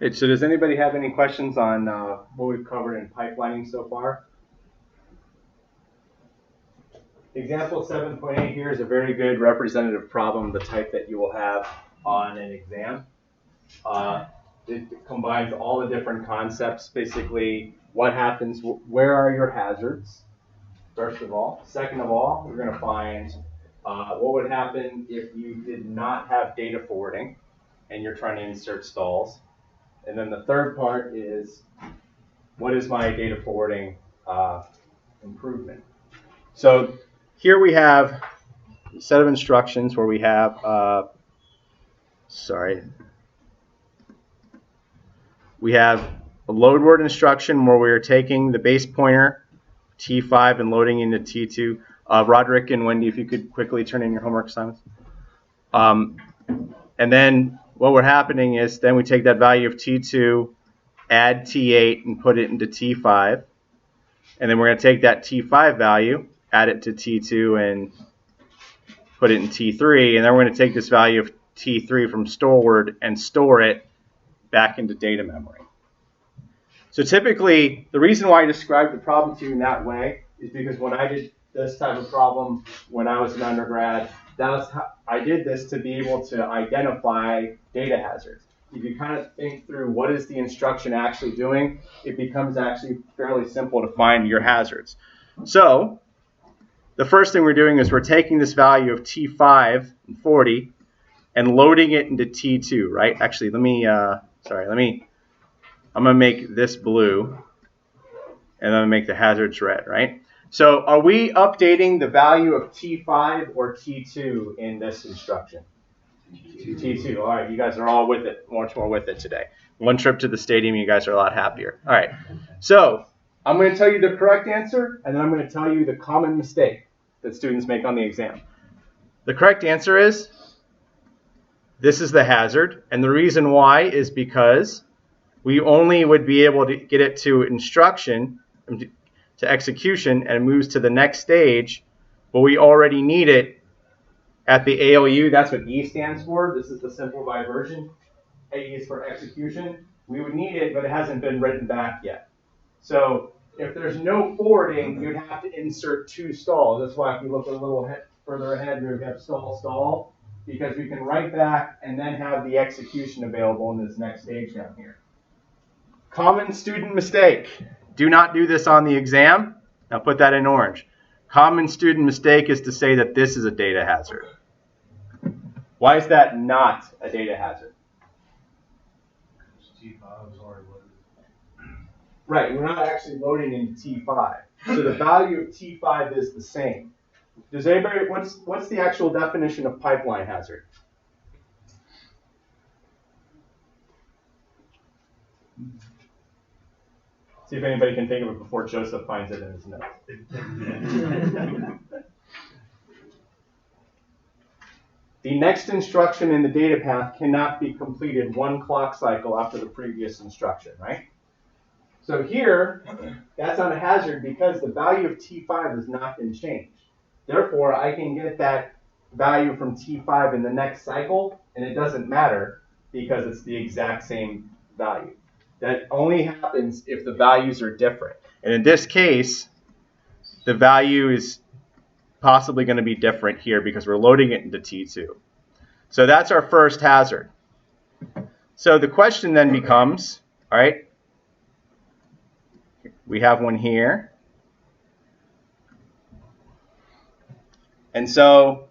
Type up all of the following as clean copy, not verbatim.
So does anybody have any questions on what we've covered in pipelining so far? Example 7.8 here is a very good representative problem, the type that you will have on an exam. It combines all the different concepts, basically what happens, where are your hazards, first of all. Second of all, we're going to find what would happen if you did not have data forwarding and you're trying to insert stalls. And then the third part is, what is my data forwarding improvement? So here we have a set of instructions where we have, we have a load word instruction where we are taking the base pointer, T5, and loading into T2. Roderick and Wendy, if you could quickly turn in your homework assignments. And then what we're happening is then we take that value of T2, add T8, and put it into T5. And then we're going to take that T5 value, add it to T2, and put it in T3. And then we're going to take this value of T3 from store word and store it back into data memory. So typically, the reason why I described the problem to you in that way is because when I did this type of problem when I was an undergrad, I did this to be able to identify data hazards. If you kind of think through what is the instruction actually doing, it becomes actually fairly simple to find your hazards. So the first thing we're doing is we're taking this value of T5 and 40 and loading it into T2, right? Actually, I'm going to make this blue, and I'm going to make the hazards red, right? So are we updating the value of T5 or T2 in this instruction? T2. All right, you guys are all with it, much more with it today. One trip to the stadium, you guys are a lot happier. All right, so I'm going to tell you the correct answer, and then I'm going to tell you the common mistake that students make on the exam. The correct answer is this is the hazard, and the reason why is because we only would be able to get it to instruction, to execution, and it moves to the next stage, but we already need it at the ALU. That's what E stands for. This is the simplified version. A is for execution. We would need it, but it hasn't been written back yet. So if there's no forwarding, you'd have to insert two stalls. That's why if you look a little further ahead, we have stall, because we can write back and then have the execution available in this next stage down here. Common student mistake. Do not do this on the exam. Now put that in orange. Common student mistake is to say that this is a data hazard. Why is that not a data hazard? T5 is already loaded. Right, we're not actually loading into T5. So the value of T5 is the same. Does anybody, what's the actual definition of pipeline hazard? See if anybody can think of it before Joseph finds it in his notes. The next instruction in the data path cannot be completed one clock cycle after the previous instruction, right? So here, that's not a hazard because the value of T5 has not been changed. Therefore, I can get that value from T5 in the next cycle, and it doesn't matter because it's the exact same value. That only happens if the values are different. And in this case, the value is possibly going to be different here because we're loading it into T2. So that's our first hazard. So the question then becomes, all right, we have one here. And so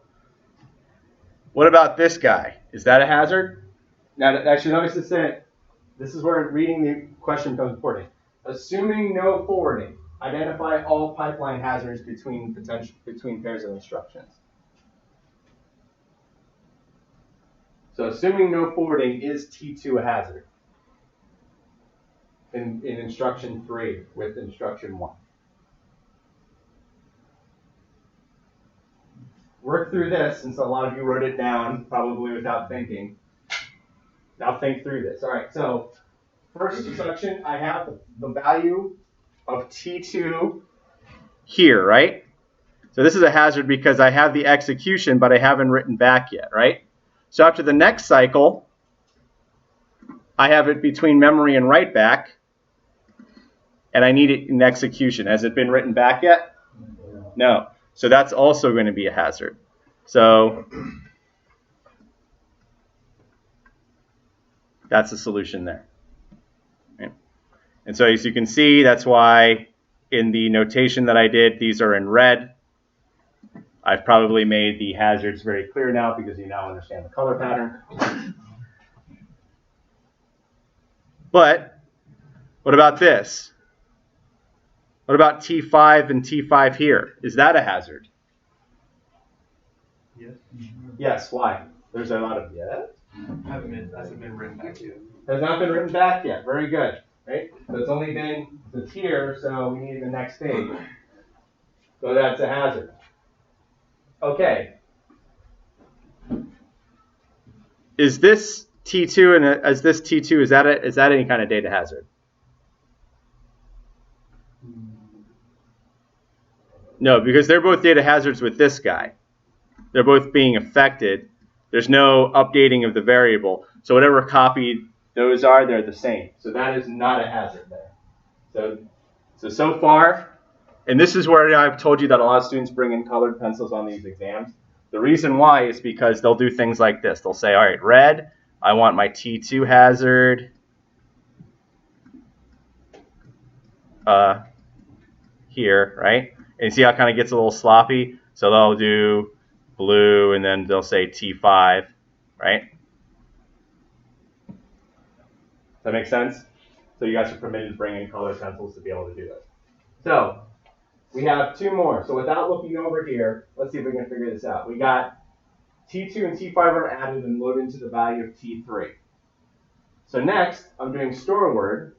what about this guy? Is that a hazard? Now, that should notice this is where reading the question becomes important. Assuming no forwarding, identify all pipeline hazards between pairs of instructions. So assuming no forwarding, is T2 a hazard in instruction 3 with instruction 1? Work through this, since a lot of you wrote it down, probably without thinking. Now think through this. All right, so first instruction, I have the value of T2 here, right? So this is a hazard because I have the execution, but I haven't written back yet, right? So after the next cycle, I have it between memory and write back, and I need it in execution. Has it been written back yet? No. So that's also going to be a hazard. So that's the solution there. Right? And so as you can see, that's why in the notation that I did, these are in red. I've probably made the hazards very clear now because you now understand the color pattern. But what about this? What about T5 and T5 here? Is that a hazard? Yes. Yes. Why? There's a lot of yes. Hasn't been written back yet. Has not been written back yet. Very good. Right? So it's only been, it's here, so we need the next stage. So that's a hazard. Okay. Is this T2 and is this T2? Is that any kind of data hazard? No, because they're both data hazards with this guy. They're both being affected. There's no updating of the variable. So whatever copy those are, they're the same. So that is not a hazard there. So far, and this is where I've told you that a lot of students bring in colored pencils on these exams. The reason why is because they'll do things like this. They'll say, all right, red, I want my T2 hazard here, right? And you see how it kind of gets a little sloppy? So they'll do blue, and then they'll say T5, right? Does that make sense? So you guys are permitted to bring in colored pencils to be able to do this. So we have two more. So without looking over here, let's see if we can figure this out. We got T2 and T5 are added and loaded into the value of T3. So next, I'm doing store word,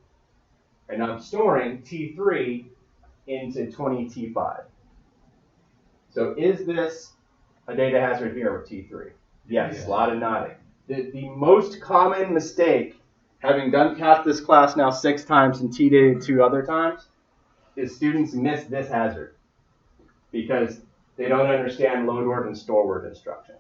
and I'm storing T3 into 20T5. So is this a data hazard here with T3? Yes, a lot of nodding. The most common mistake, having taught this class now 6 times and T-dated 2 other times, is students miss this hazard because they don't understand load word and store word instructions.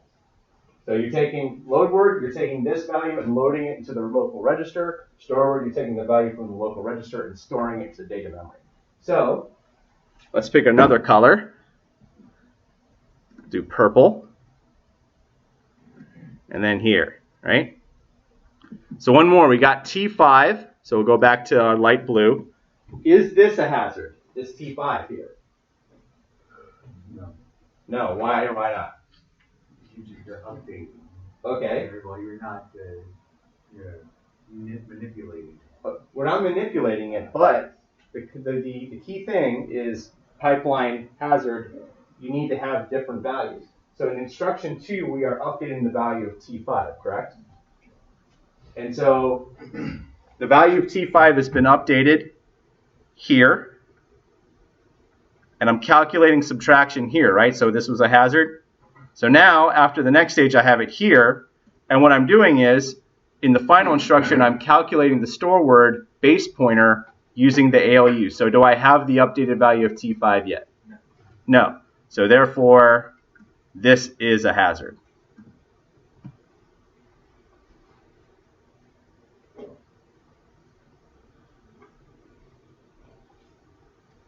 So you're taking load word, you're taking this value and loading it into the local register. Store word, you're taking the value from the local register and storing it to data memory. So let's pick another color. Do purple. And then here, right? So one more, we got T5. So we'll go back to our light blue. Is this a hazard, this T5 here? No. No, why or why not? You just update. Okay. Well, you're not manipulating. We're not manipulating it, but the key thing is pipeline hazard. You need to have different values. So in instruction 2, we are updating the value of T5, correct? And so the value of T5 has been updated here. And I'm calculating subtraction here, right? So this was a hazard. So now, after the next stage, I have it here. And what I'm doing is, in the final instruction, I'm calculating the store word base pointer using the ALU. So do I have the updated value of T5 yet? No. So therefore, this is a hazard.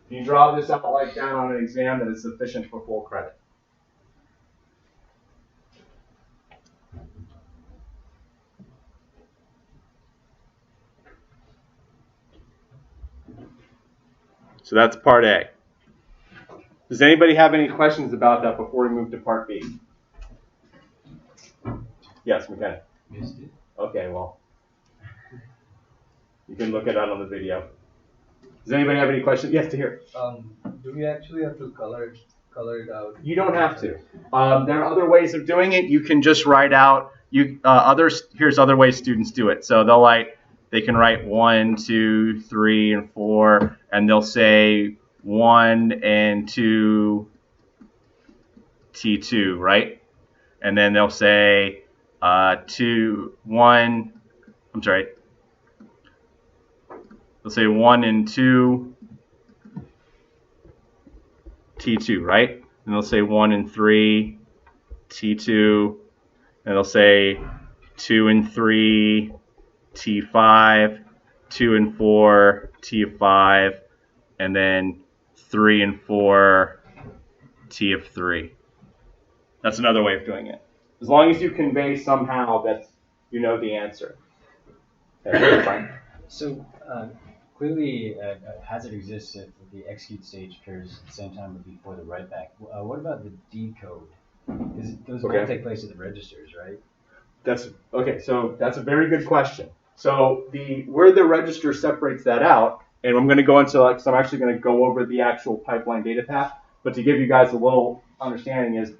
If you draw this out like that on an exam, then it's sufficient for full credit. So that's part A. Does anybody have any questions about that before we move to part B? Yes, McKenna. Missed it. Okay, well, you can look it out on the video. Does anybody have any questions? Yes, to hear. Do we actually have to color it out? You don't have to. There are other ways of doing it. You can just write out. Here's other ways students do it. So they can write 1, 2, 3, and 4, and they'll say 1 and 2 T2, right? And then they'll say 2, 1. I'm sorry. They'll say 1 and 2 T2, right? And they'll say 1 and 3 T2, and they'll say 2 and 3 T5, 2 and 4, T5, and then 3 and 4, T of 3. That's another way of doing it. As long as you convey somehow that you know the answer. Okay, fine. So clearly a hazard exists if the execute stage occurs at the same time but before the write back. What about the decode? Because those both take place at the registers, right? That's okay. So that's a very good question. So where the register separates that out, and I'm going to go into because I'm actually going to go over the actual pipeline data path. But to give you guys a little understanding is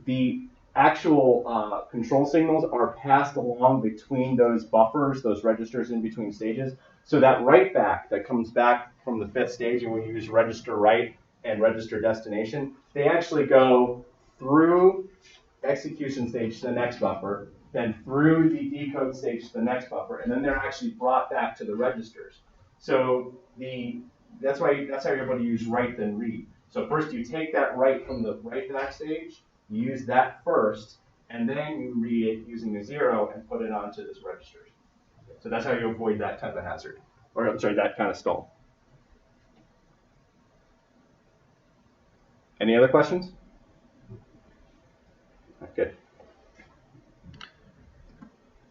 the actual control signals are passed along between those buffers, those registers in between stages. So that write back that comes back from the 5th stage, and we use register write and register destination, they actually go through execution stage to the next buffer, then through the decode stage to the next buffer, and then they're actually brought back to the registers. So that's how you're able to use write then read. So first you take that write from the write back stage, you use that first, and then you read it using a 0 and put it onto this register. So that's how you avoid that type of hazard, or I'm sorry, that kind of stall. Any other questions? Good.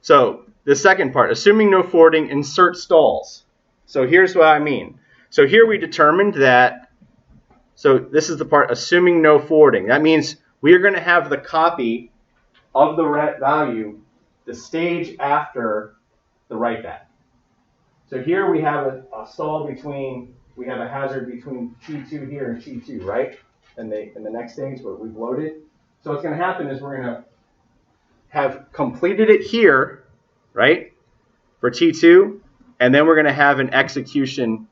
So the second part, assuming no forwarding, insert stalls. So here's what I mean. So here we determined that, so this is the part, assuming no forwarding. That means we are going to have the copy of the value, the stage after the write back. So here we have a stall between, we have a hazard between T2 here and T2, right? In the next stage where we've loaded. So what's going to happen is we're going to have completed it here, right, for T2, and then we're going to have an execution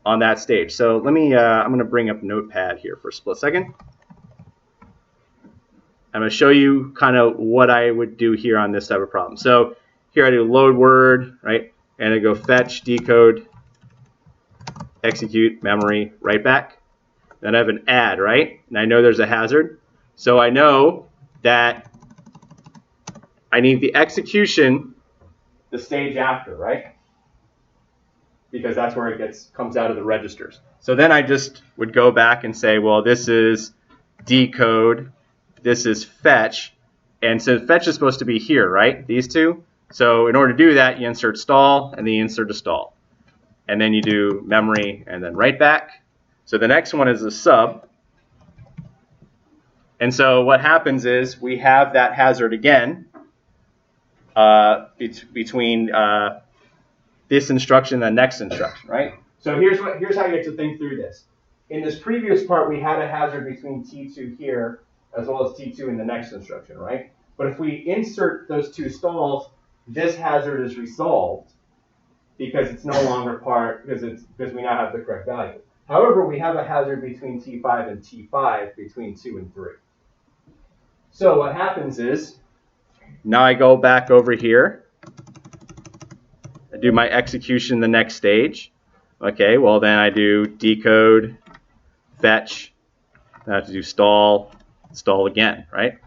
on that stage. So let me, I'm going to bring up Notepad here for a split second. I'm going to show you kind of what I would do here on this type of problem. So here I do load word, right, and I go fetch, decode, execute, memory, write back. Then I have an add, right, and I know there's a hazard. So I know that I need the execution, the stage after, right? Because that's where it comes out of the registers. So then I just would go back and say, well, this is decode, this is fetch, and so fetch is supposed to be here, right? These two. So in order to do that, you insert stall, and then you insert a stall. And then you do memory, and then write back. So the next one is a sub. And so what happens is we have that hazard again between this instruction and the next instruction, right? So here's how you get to think through this. In this previous part, we had a hazard between T2 here as well as T2 in the next instruction, right? But if we insert those two stalls, this hazard is resolved because it's no longer part, because we now have the correct value. However, we have a hazard between T5 and T5 between 2 and 3. So what happens is, now I go back over here. I do my execution the next stage. Okay, well then I do decode, fetch, then I have to do stall, stall again, right?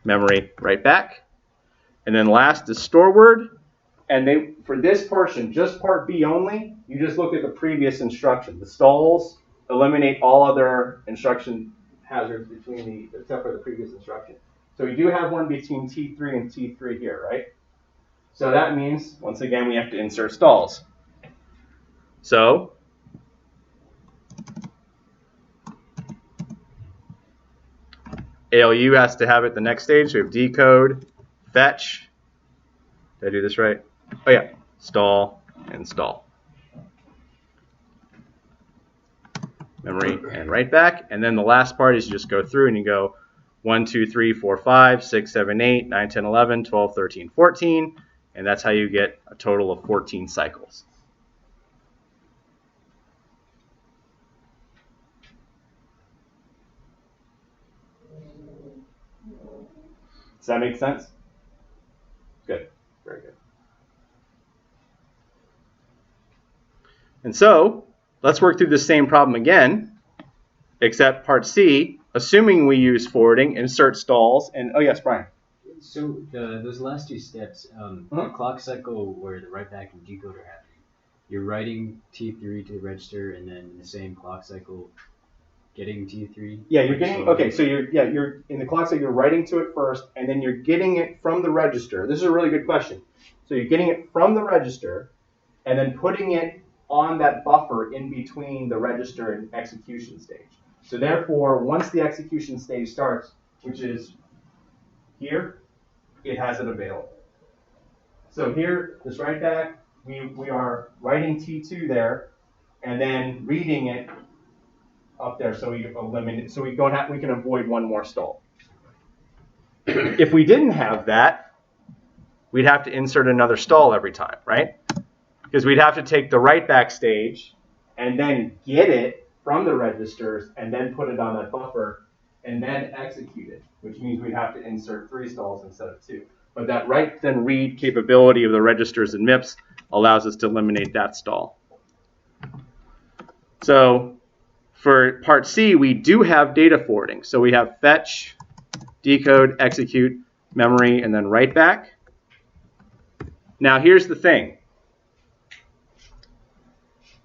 Memory, write back. And then last is store word. And for this portion, just part B only, you just look at the previous instruction. The stalls eliminate all other instruction hazards except for the previous instruction. So we do have one between T3 and T3 here, right? So that means, once again, we have to insert stalls. So ALU has to have it the next stage. So we have decode, fetch. Did I do this right? Oh yeah, stall and stall. Memory and write back. And then the last part is you just go through and you go 1, 2, 3, 4, 5, 6, 7, 8, 9, 10, 11, 12, 13, 14. And that's how you get a total of 14 cycles. Does that make sense? Good. Very good. And so, let's work through the same problem again, except part C, assuming we use forwarding, insert stalls, and oh yes, Brian. In So those last two steps, the clock cycle where the write back and decode are happening, you're writing T3 to the register, and then in the same clock cycle, getting T3. Yeah, you're getting So you're in the clock cycle. You're writing to it first, and then you're getting it from the register. This is a really good question. So you're getting it from the register, and then putting it on that buffer in between the register and execution stage. So therefore, once the execution stage starts, which is here, it has it available. So here, this write back, we are writing T2 there, and then reading it up there, so we eliminate, so we can avoid one more stall. If we didn't have that, we'd have to insert another stall every time, right? Because we'd have to take the write back stage and then get it from the registers and then put it on that buffer and then execute it, which means we'd have to insert 3 stalls instead of 2. But that write then read capability of the registers and MIPS allows us to eliminate that stall. So for part C, we do have data forwarding. So we have fetch, decode, execute, memory, and then write back. Now here's the thing.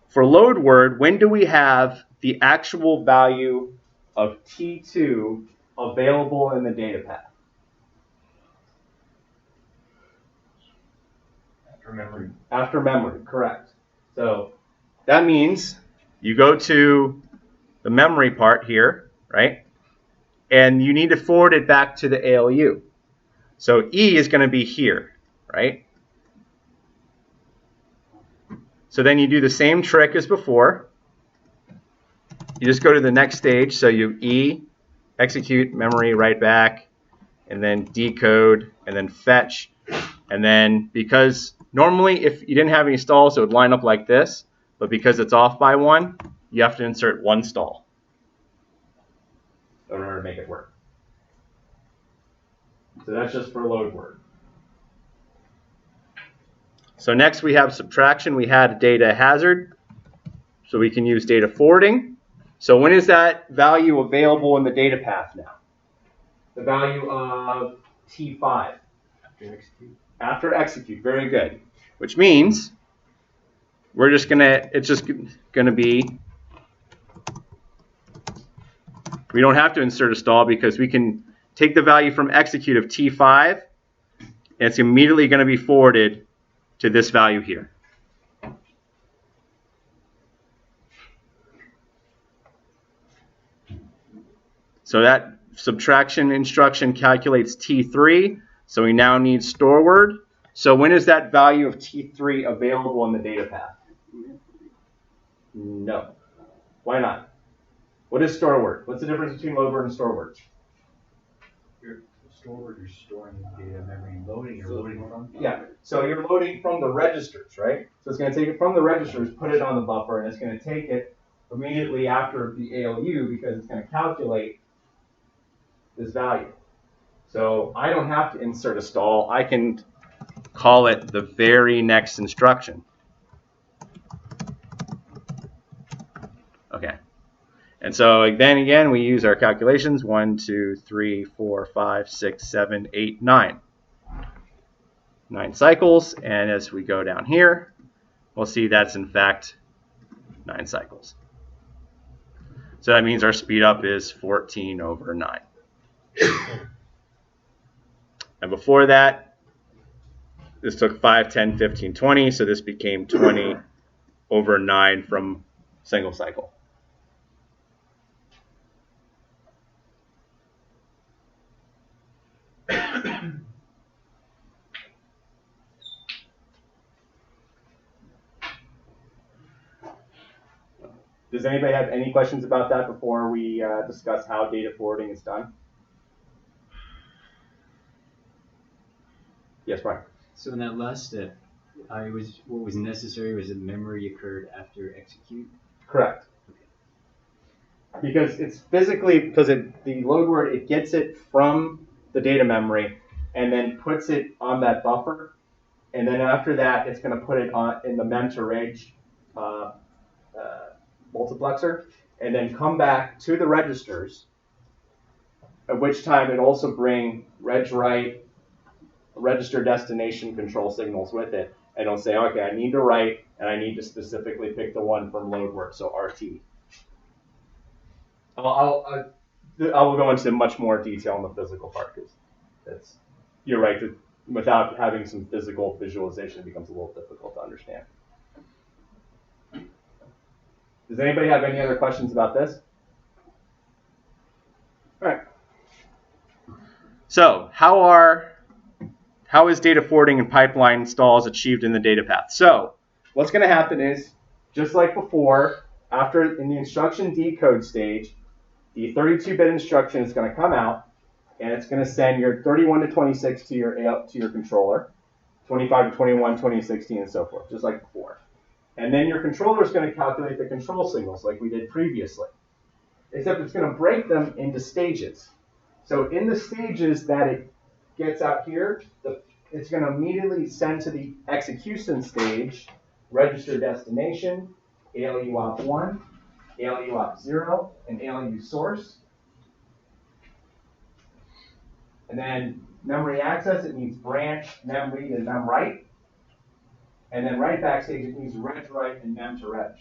For load word, when do we have the actual value of T2 available in the data path? After memory. After memory, correct. So that means you go to the memory part here, right? And you need to forward it back to the ALU. So E is going to be here, right? So then you do the same trick as before. You just go to the next stage. So you E, execute, memory, write back, and then decode, and then fetch. And then because normally if you didn't have any stalls, it would line up like this. But because it's off by 1, you have to insert 1 stall in order to make it work. So that's just for load word. So next we have subtraction. We had data hazard. So we can use data forwarding. So when is that value available in the data path now? The value of T5. After execute. After execute. Very good. Which means we're just gonna, it's just gonna be, we don't have to insert a stall because we can take the value from execute of T5 and it's immediately going to be forwarded to this value here. So that subtraction instruction calculates T3. So we now need store word. So when is that value of T3 available in the data path? No. Why not? What is store word? What's the difference between load word and store word? Your store word, you're storing data memory and loading. You're loading from. Yeah. So you're loading from the registers, right? So it's going to take it from the registers, put it on the buffer, and it's going to take it immediately after the ALU because it's going to calculate this value. So I don't have to insert a stall. I can call it the very next instruction. Okay. And so then again, we use our calculations. 1, 2, 3, 4, 5, 6, 7, 8, 9. 9 cycles. And as we go down here, we'll see that's in fact 9 cycles. So that means our speed up is 14 over 9. And before that, this took 5, 10, 15, 20. So this became 20 over 9 from single cycle. Does anybody have any questions about that before we discuss how data forwarding is done? Yes, Brian. So in that last step, what was necessary was that memory occurred after execute? Correct. Because it's physically, because the load word, it gets it from the data memory and then puts it on that buffer. And then after that, it's going to put it on in the mem to reg multiplexer and then come back to the registers, at which time it also bring reg write register destination control signals with it, and it'll say, okay, I need to write, and I need to specifically pick the one from load word, so RT. I will go into much more detail in the physical part, because you're right, that without having some physical visualization, it becomes a little difficult to understand. Does anybody have any other questions about this? All right. So how is data forwarding and pipeline stalls achieved in the data path? So what's going to happen is, just like before, after in the instruction decode stage, the 32-bit instruction is going to come out, and it's going to send your 31 to 26 to your controller, 25 to 21, 20 to 16, and so forth, just like before. And then your controller is going to calculate the control signals like we did previously, except it's going to break them into stages. So in the stages that it gets out here, it's going to immediately send to the execution stage, register destination, ALU op 1, ALU op 0, and ALU source. And then memory access, it needs branch, mem read, and mem write. And then write backstage, it needs reg write and mem to reg.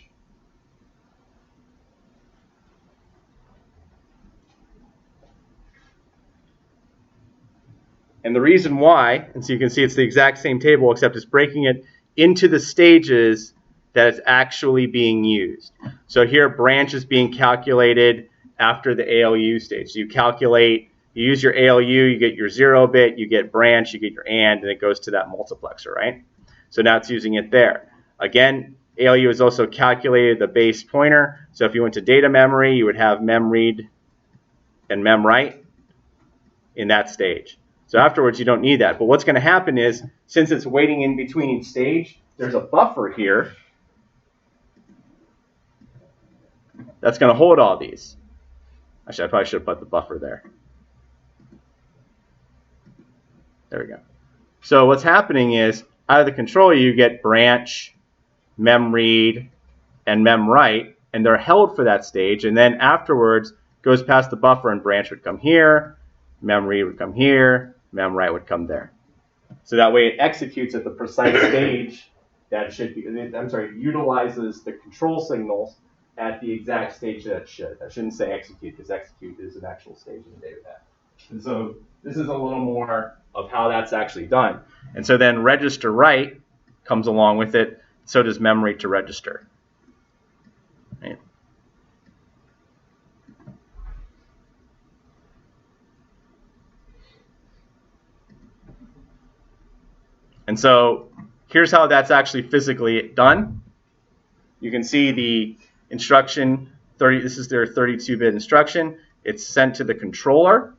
And the reason why, and so you can see it's the exact same table, except it's breaking it into the stages that it's actually being used. So here, branch is being calculated after the ALU stage. So you use your ALU, you get your 0-bit, you get branch, you get your and it goes to that multiplexer, right? So now it's using it there. Again, ALU has also calculated the base pointer. So if you went to data memory, you would have mem read and mem write in that stage. So afterwards, you don't need that. But what's going to happen is, since it's waiting in between each stage, there's a buffer here that's going to hold all these. Actually, I probably should have put the buffer there. There we go. So what's happening is, out of the controller, you get branch, mem read, and mem write, and they're held for that stage. And then afterwards, goes past the buffer, and branch would come here, mem read would come here, mem write would come there. So that way it executes at the precise stage that it should be. Utilizes the control signals at the exact stage that it should. I shouldn't say execute, because execute is an actual stage in the data path. And so this is a little more of how that's actually done. And so then register write comes along with it. So does mem read to register. Right? And so here's how that's actually physically done. You can see the instruction, this is their 32-bit instruction. It's sent to the controller.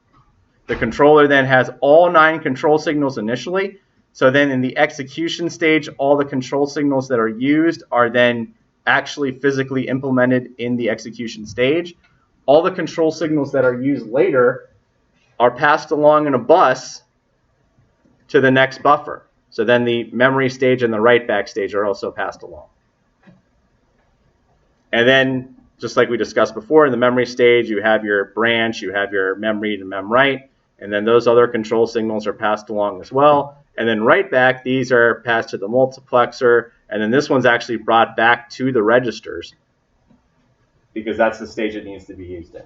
The controller then has all 9 control signals initially. So then in the execution stage, all the control signals that are used are then actually physically implemented in the execution stage. All the control signals that are used later are passed along in a bus to the next buffer. So then the memory stage and the write back stage are also passed along. And then, just like we discussed before, in the memory stage, you have your branch, you have your mem read and mem write, and then those other control signals are passed along as well. And then write back, these are passed to the multiplexer, and then this one's actually brought back to the registers, because that's the stage it needs to be used in.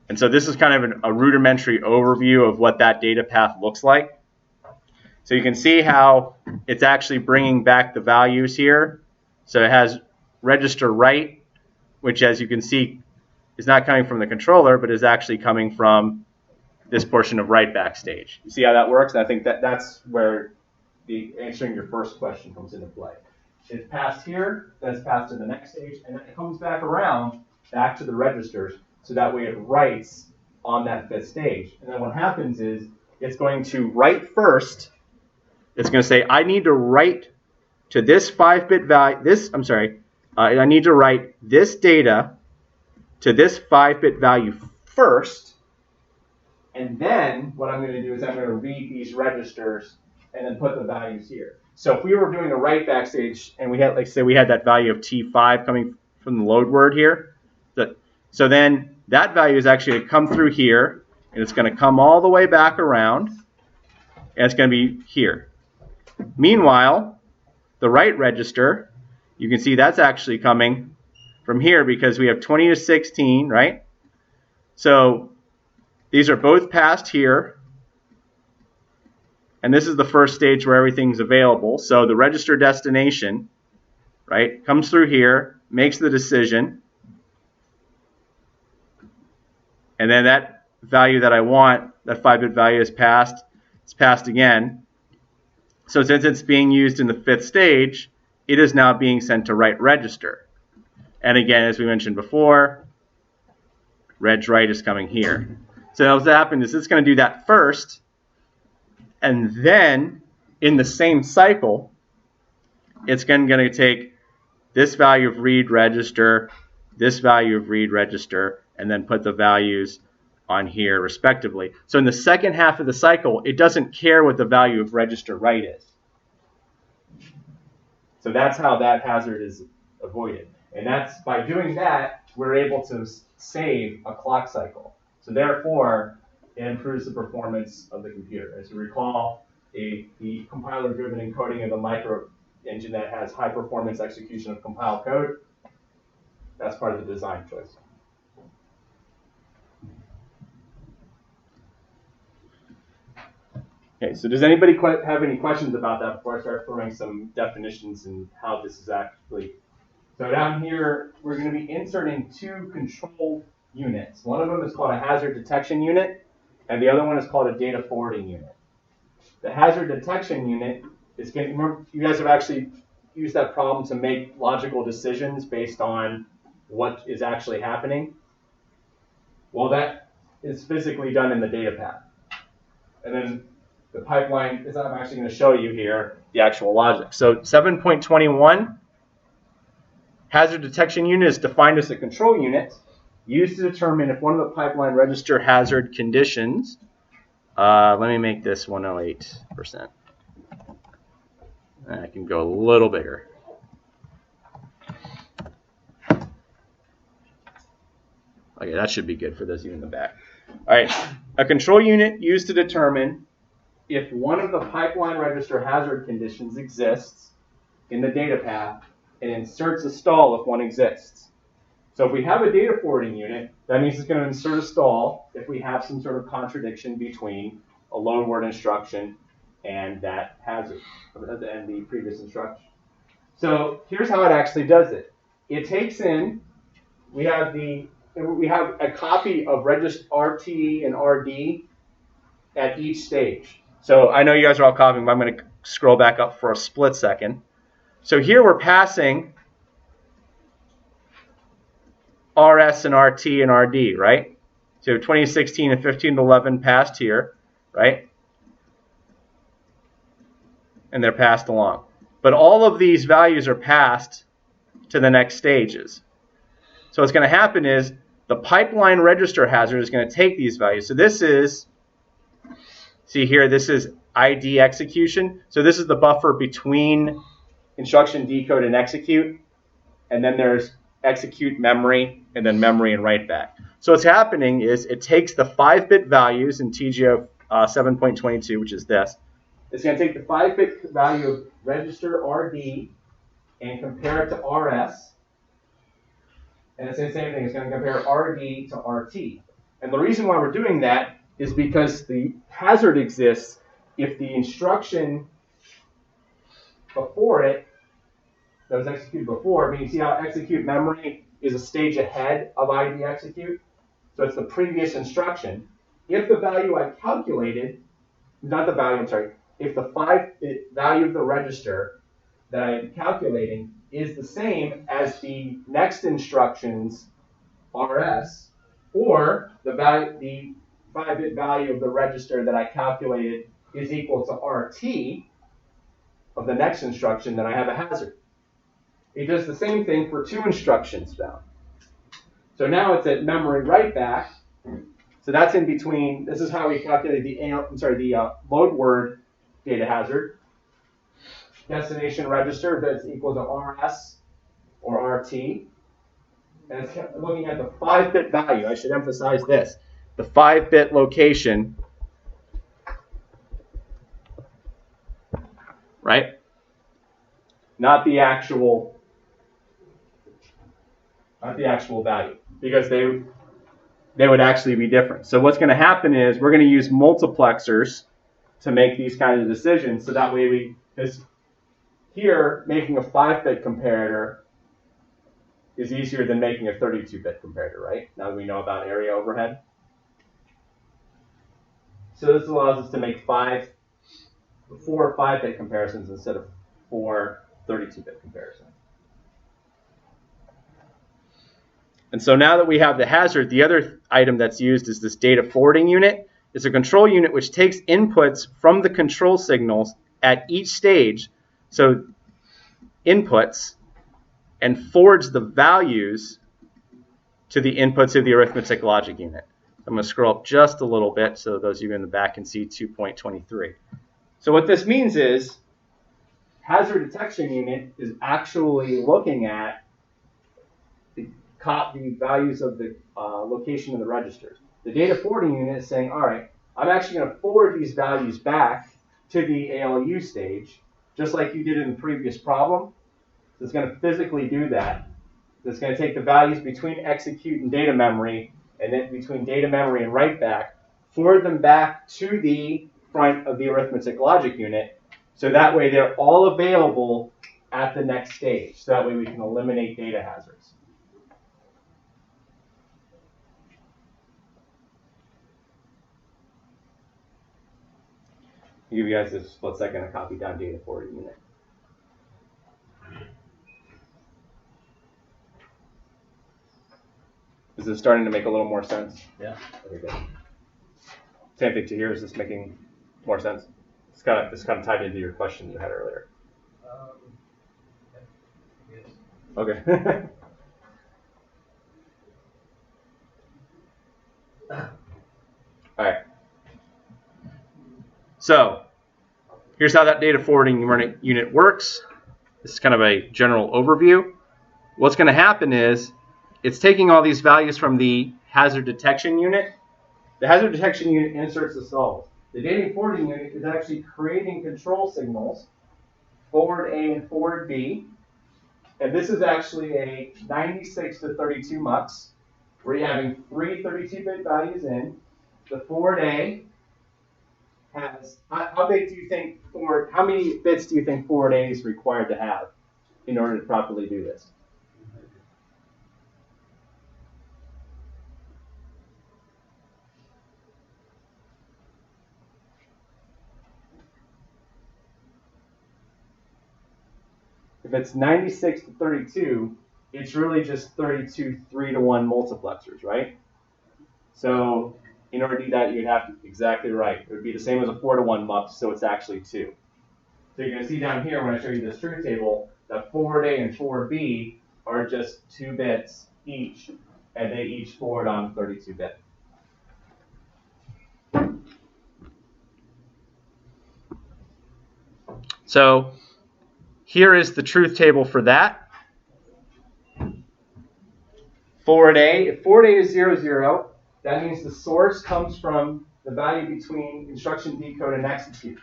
And so this is kind of a rudimentary overview of what that data path looks like. So you can see how it's actually bringing back the values here. So it has register write, which, as you can see, is not coming from the controller, but is actually coming from this portion of write back stage. You see how that works? And I think that's where the answering your first question comes into play. It's passed here, then it's passed to the next stage, and then it comes back around, back to the registers, so that way it writes on that 5th stage. And then what happens is it's going to write first. It's going to say, I need to write to this 5-bit value, I need to write this data to this 5-bit value first. And then what I'm going to do is I'm going to read these registers and then put the values here. So if we were doing a write back stage and we had, like, say we had that value of T5 coming from the load word here, so then that value is actually going to come through here, and it's going to come all the way back around, and it's going to be here. Meanwhile, the write register, you can see that's actually coming from here because we have 20 to 16, right? So these are both passed here, and this is the first stage where everything's available. So the register destination, right, comes through here, makes the decision, and then that value that I want, that 5-bit value is passed. It's passed again. So since it's being used in the 5th stage, it is now being sent to write register. And again, as we mentioned before, reg write is coming here. So what's happening is it's going to do that first, and then in the same cycle, it's going to take this value of read register, this value of read register, and then put the values on here respectively. So in the second half of the cycle, it doesn't care what the value of register write is. So that's how that hazard is avoided. And that's by doing that, we're able to save a clock cycle. So therefore, it improves the performance of the computer. As you recall, the compiler-driven encoding of a micro engine that has high-performance execution of compiled code, that's part of the design choice. Okay, so does anybody have any questions about that before I start throwing some definitions and how this is actually? So down here, we're going to be inserting 2 control units. One of them is called a hazard detection unit, and the other one is called a data forwarding unit. The hazard detection unit is going to, remember, you guys have actually used that problem to make logical decisions based on what is actually happening. Well, that is physically done in the data path. And then the pipeline is, I'm actually going to show you here the actual logic. So 7.21, hazard detection unit is defined as a control unit used to determine if one of the pipeline register hazard conditions, let me make this 108%. I can go a little bigger. Okay, that should be good for those of you in the back. All right, a control unit used to determine if one of the pipeline register hazard conditions exists in the data path and inserts a stall if one exists. So if we have a data forwarding unit, that means it's going to insert a stall if we have some sort of contradiction between a load word instruction and that hazard, and the previous instruction. So here's how it actually does it. It takes in, we have a copy of register RT and RD at each stage. So I know you guys are all copying, but I'm going to scroll back up for a split second. So here we're passing RS and RT and RD, right? So 2016 and 1511 passed here, right? And they're passed along. But all of these values are passed to the next stages. So what's going to happen is the pipeline register hazard is going to take these values. So this is, see here, this is ID execution. So this is the buffer between instruction decode and execute. And then there's execute memory, and then memory and write back. So what's happening is it takes the 5-bit values in TGO 7.22, which is this. It's going to take the 5-bit value of register RD and compare it to RS. And it's the same thing. It's going to compare RD to RT. And the reason why we're doing that is because the hazard exists if the instruction before it that was executed before, I mean, you see how execute memory is a stage ahead of ID execute? So it's the previous instruction. If the value I calculated, not the value, I'm sorry, if the 5-bit value of the register that I'm calculating is the same as the next instruction's RS, or the 5-bit value of the register that I calculated is equal to RT of the next instruction, then I have a hazard. It does the same thing for 2 instructions down. So now it's at memory write back. So that's in between. This is how we calculate the load word data hazard. Destination register that's equal to RS or RT. And it's looking at the 5-bit value. I should emphasize this. the 5-bit location, right? Not the actual value, because they would actually be different. So what's going to happen is we're going to use multiplexers to make these kinds of decisions, so that way because here, making a 5-bit comparator is easier than making a 32-bit comparator, right? Now that we know about area overhead. So this allows us to make 4 5-bit comparisons instead of 4 32-bit comparisons. And so now that we have the hazard, the other item that's used is this data forwarding unit. It's a control unit which takes inputs from the control signals at each stage, so inputs, and forwards the values to the inputs of the arithmetic logic unit. I'm going to scroll up just a little bit so those of you in the back can see 2.23. So what this means is hazard detection unit is actually looking at the values of the location of the registers. The data forwarding unit is saying, all right, I'm actually going to forward these values back to the ALU stage, just like you did in the previous problem. So it's going to physically do that. It's going to take the values between execute and data memory, and then between data memory and write back, forward them back to the front of the arithmetic logic unit, so that way they're all available at the next stage. So that way we can eliminate data hazards. I'll give you guys a split second to copy down data forwarding unit. Is this starting to make a little more sense? Yeah. Okay, good. Same thing to here. Is this making more sense? It's kind of tied into your question you had earlier. Yes. Okay. All right. So here's how that data forwarding unit works. This is kind of a general overview. What's going to happen is it's taking all these values from the hazard detection unit. The hazard detection unit inserts the solves. The data forwarding unit is actually creating control signals, forward A and forward B. And this is actually a 96 to 32 mux, where you're having 3 32-bit values in. The forward A has, how many bits do you think forward A is required to have in order to properly do this? If it's 96 to 32, it's really just 32 3-to-1 multiplexers, right? So in order to do that, you'd have to, exactly right. It would be the same as a 4-to-1 mux, so it's actually 2. So you're going to see down here when I show you this truth table that forward A and forward B are just 2 bits each, and they each forward on 32-bit. So here is the truth table for that. Forward A, if forward A is 0, 0, that means the source comes from the value between instruction decode and execute.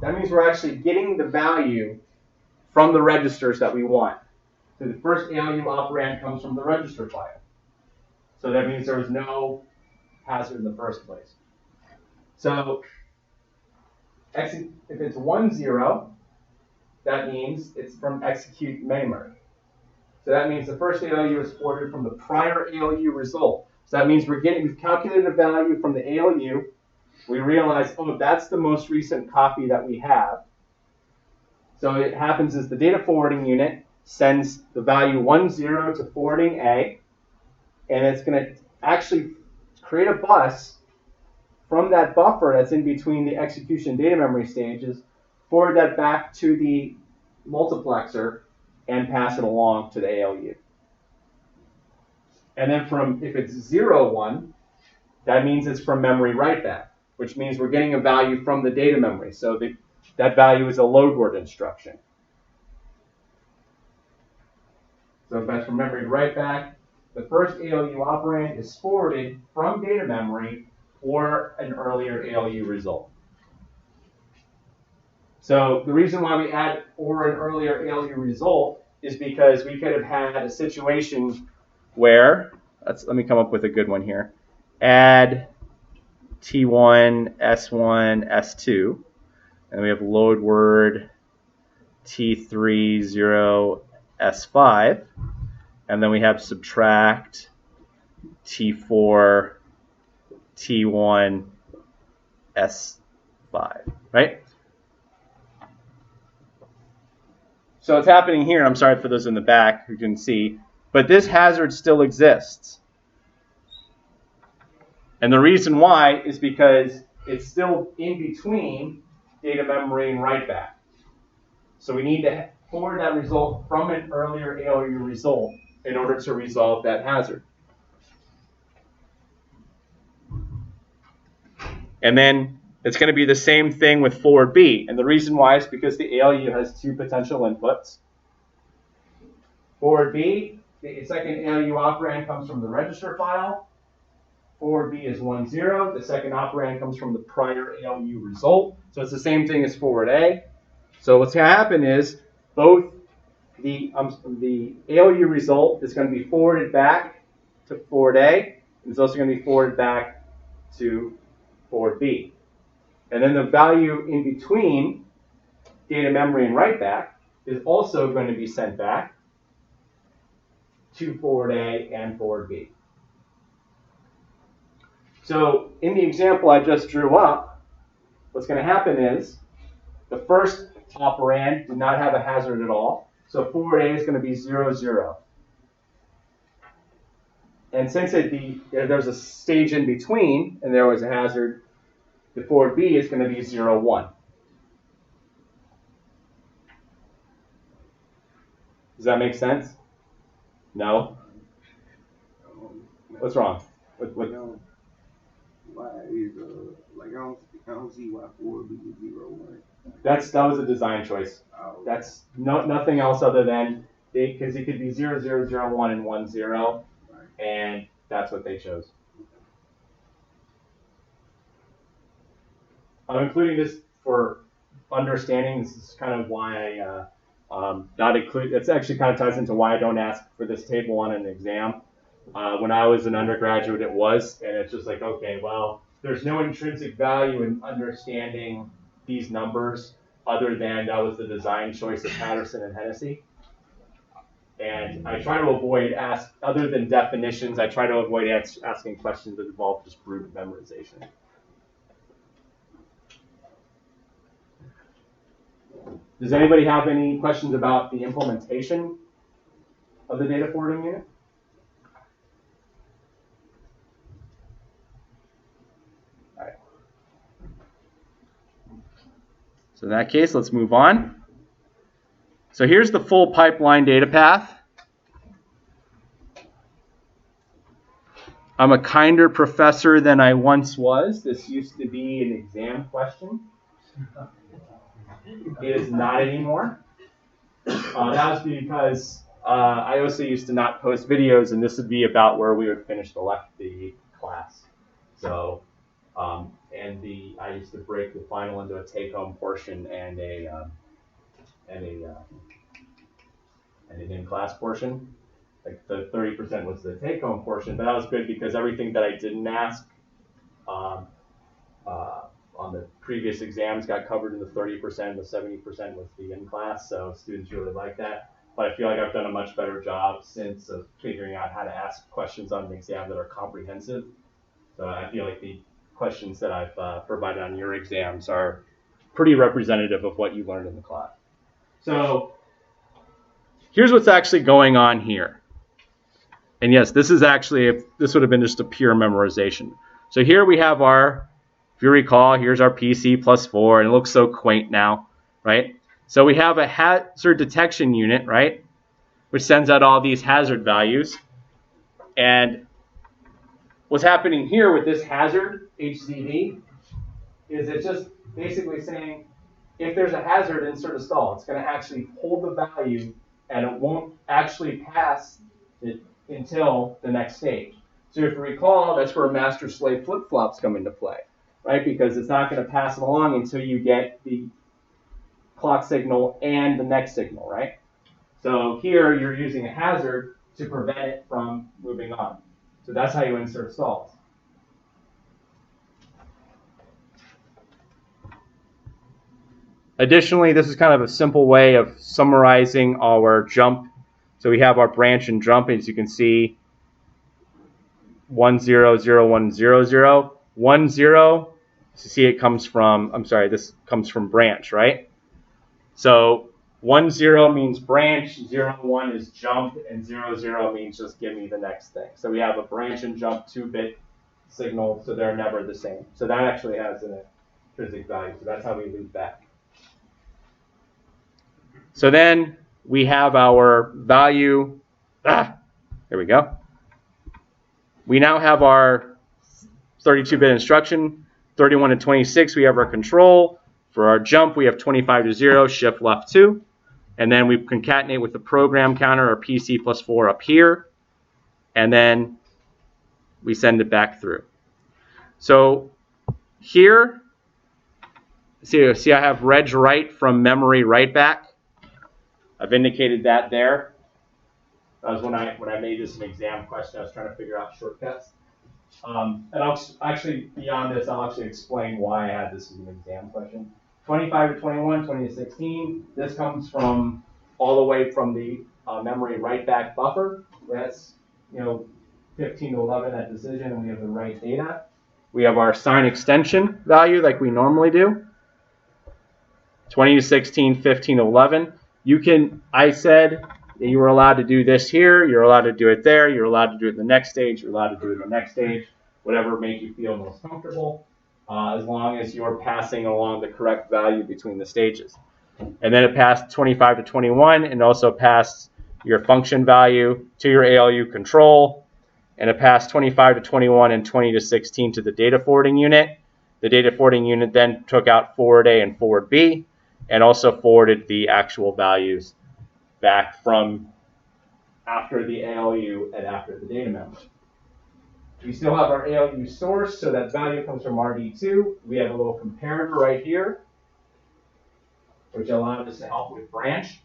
That means we're actually getting the value from the registers that we want. So the first ALU operand comes from the register file. So that means there was no hazard in the first place. So if it's 1, 0, that means it's from execute memory. So that means the first ALU is forwarded from the prior ALU result. So that means we've calculated a value from the ALU. We realize, oh, that's the most recent copy that we have. So it happens is the data forwarding unit sends the value 1, 0 to forwarding A, and it's going to actually create a bus from that buffer that's in between the execution data memory stages, forward that back to the multiplexer, and pass it along to the ALU. And then if it's 0, 1, that means it's from memory write back, which means we're getting a value from the data memory. So that value is a load word instruction. So if that's from memory write back, the first ALU operand is forwarded from data memory or an earlier ALU result. So the reason why we add or an earlier ALU result is because we could have had a situation where, let me come up with a good one here. Add T1, S1, S2, and we have load word T3, 0, S5, and then we have subtract T4, T1, S5, right? So it's happening here, and I'm sorry for those in the back who can see, but this hazard still exists. And the reason why is because it's still in between data memory and write back. So we need to forward that result from an earlier ALU result in order to resolve that hazard. And then it's going to be the same thing with forward B. And the reason why is because the ALU has two potential inputs. Forward B, the second ALU operand comes from the register file. Forward B is 1, 0. The second operand comes from the prior ALU result. So it's the same thing as forward A. So what's going to happen is both the ALU result is going to be forwarded back to forward A. And it's also going to be forwarded back to forward B. And then the value in between data memory and write back is also going to be sent back to forward A and forward B. So in the example I just drew up, what's going to happen is the first operand did not have a hazard at all. So forward A is going to be 0, 0. And since there's a stage in between and there was a hazard, the forward B is going to be 0, 1. Does that make sense? No? What's wrong? What? Why is like I don't see why forward B is 0, 1. That was a design choice. That's nothing else other than because it could be 0, 0, 0, 1, and 1, 0, and that's what they chose. I'm including this for understanding. This is kind of why I not include. It's actually kind of ties into why I don't ask for this table on an exam. When I was an undergraduate, it was, and it's just like, okay, well, there's no intrinsic value in understanding these numbers other than that was the design choice of Patterson and Hennessy. And I try to avoid other than definitions, I try to avoid asking questions that involve just brute memorization. Does anybody have any questions about the implementation of the data forwarding unit? All right. So in that case, let's move on. So here's the full pipeline data path. I'm a kinder professor than I once was. This used to be an exam question. It is not anymore. That was because I also used to not post videos, and this would be about where we would finish the class. So, I used to break the final into a take-home portion and an in-class portion. Like the 30% was the take-home portion, but that was good because everything that I didn't ask on the previous exams got covered in the 30%, the 70% was the in-class, so students really like that. But I feel like I've done a much better job since of figuring out how to ask questions on an exam that are comprehensive. So I feel like the questions that I've provided on your exams are pretty representative of what you learned in the class. So here's what's actually going on here. And yes, this would have been just a pure memorization. So here we have if you recall, here's our PC plus 4, and it looks so quaint now, right? So we have a hazard detection unit, right, which sends out all these hazard values. And what's happening here with this hazard, HZD, is it's just basically saying, if there's a hazard, insert a stall. It's going to actually hold the value, and it won't actually pass it until the next stage. So if you recall, that's where master-slave flip-flops come into play, right? Because it's not going to pass it along until you get the clock signal and the next signal, right? So here you're using a hazard to prevent it from moving on. So that's how you insert stalls. Additionally, this is kind of a simple way of summarizing our jump. So we have our branch and jump, as you can see, 1 0 0 1 0 0. 1 0, you see it comes from, I'm sorry, this comes from branch, right? So 1 0 means branch, 0 1 is jump, and 0 0 means just give me the next thing. So we have a branch and jump 2-bit signal, so they're never the same. So that actually has an intrinsic value. So that's how we loop back. So then we have our value. There we go. We now have our 32-bit instruction. 31 to 26, we have our control. For our jump, we have 25 to 0, shift left 2. And then we concatenate with the program counter, or PC plus 4 up here. And then we send it back through. So here, see I have reg write from memory write back. I've indicated that there. That was when I made this an exam question. I was trying to figure out shortcuts. And I'll actually, beyond this, I'll actually explain why I had this as an exam question. 25 to 21, 20 to 16. This comes from all the way from the memory write back buffer. That's 15 to 11 at decision, and we have the right data. We have our sign extension value like we normally do. 20 to 16, 15 to 11. I said that you were allowed to do this here, you're allowed to do it there, you're allowed to do it in the next stage, you're allowed to do it in the next stage, whatever makes you feel most comfortable, as long as you're passing along the correct value between the stages. And then it passed 25 to 21 and also passed your function value to your ALU control, and it passed 25 to 21 and 20 to 16 to the data forwarding unit. The data forwarding unit then took out forward A and forward B, and also forwarded the actual values back from after the ALU and after the data memory. We still have our ALU source, so that value comes from RD2. We have a little comparator right here, which allowed us to help with branch.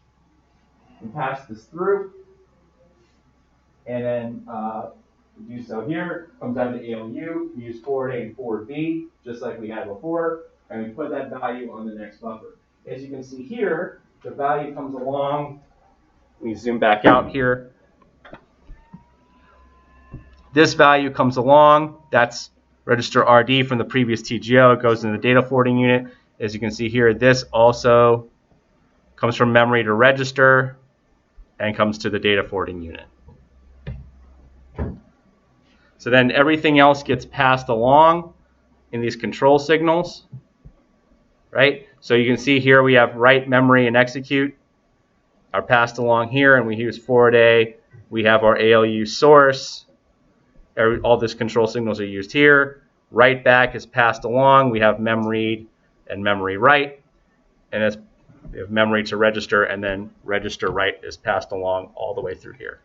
We pass this through, and then we do so here. Comes out of the ALU. We use forward A and forward B, just like we had before, and we put that value on the next buffer. As you can see here, the value comes along. We zoom back out here. This value comes along. That's register RD from the previous TGO. It goes in the data forwarding unit. As you can see here, this also comes from memory to register and comes to the data forwarding unit. So then everything else gets passed along in these control signals, right? So you can see here we have write, memory, and execute are passed along here, and we use forward A. We have our ALU source. All these control signals are used here. Write back is passed along. We have memory and memory write, and that's we have memory to register, and then register write is passed along all the way through here.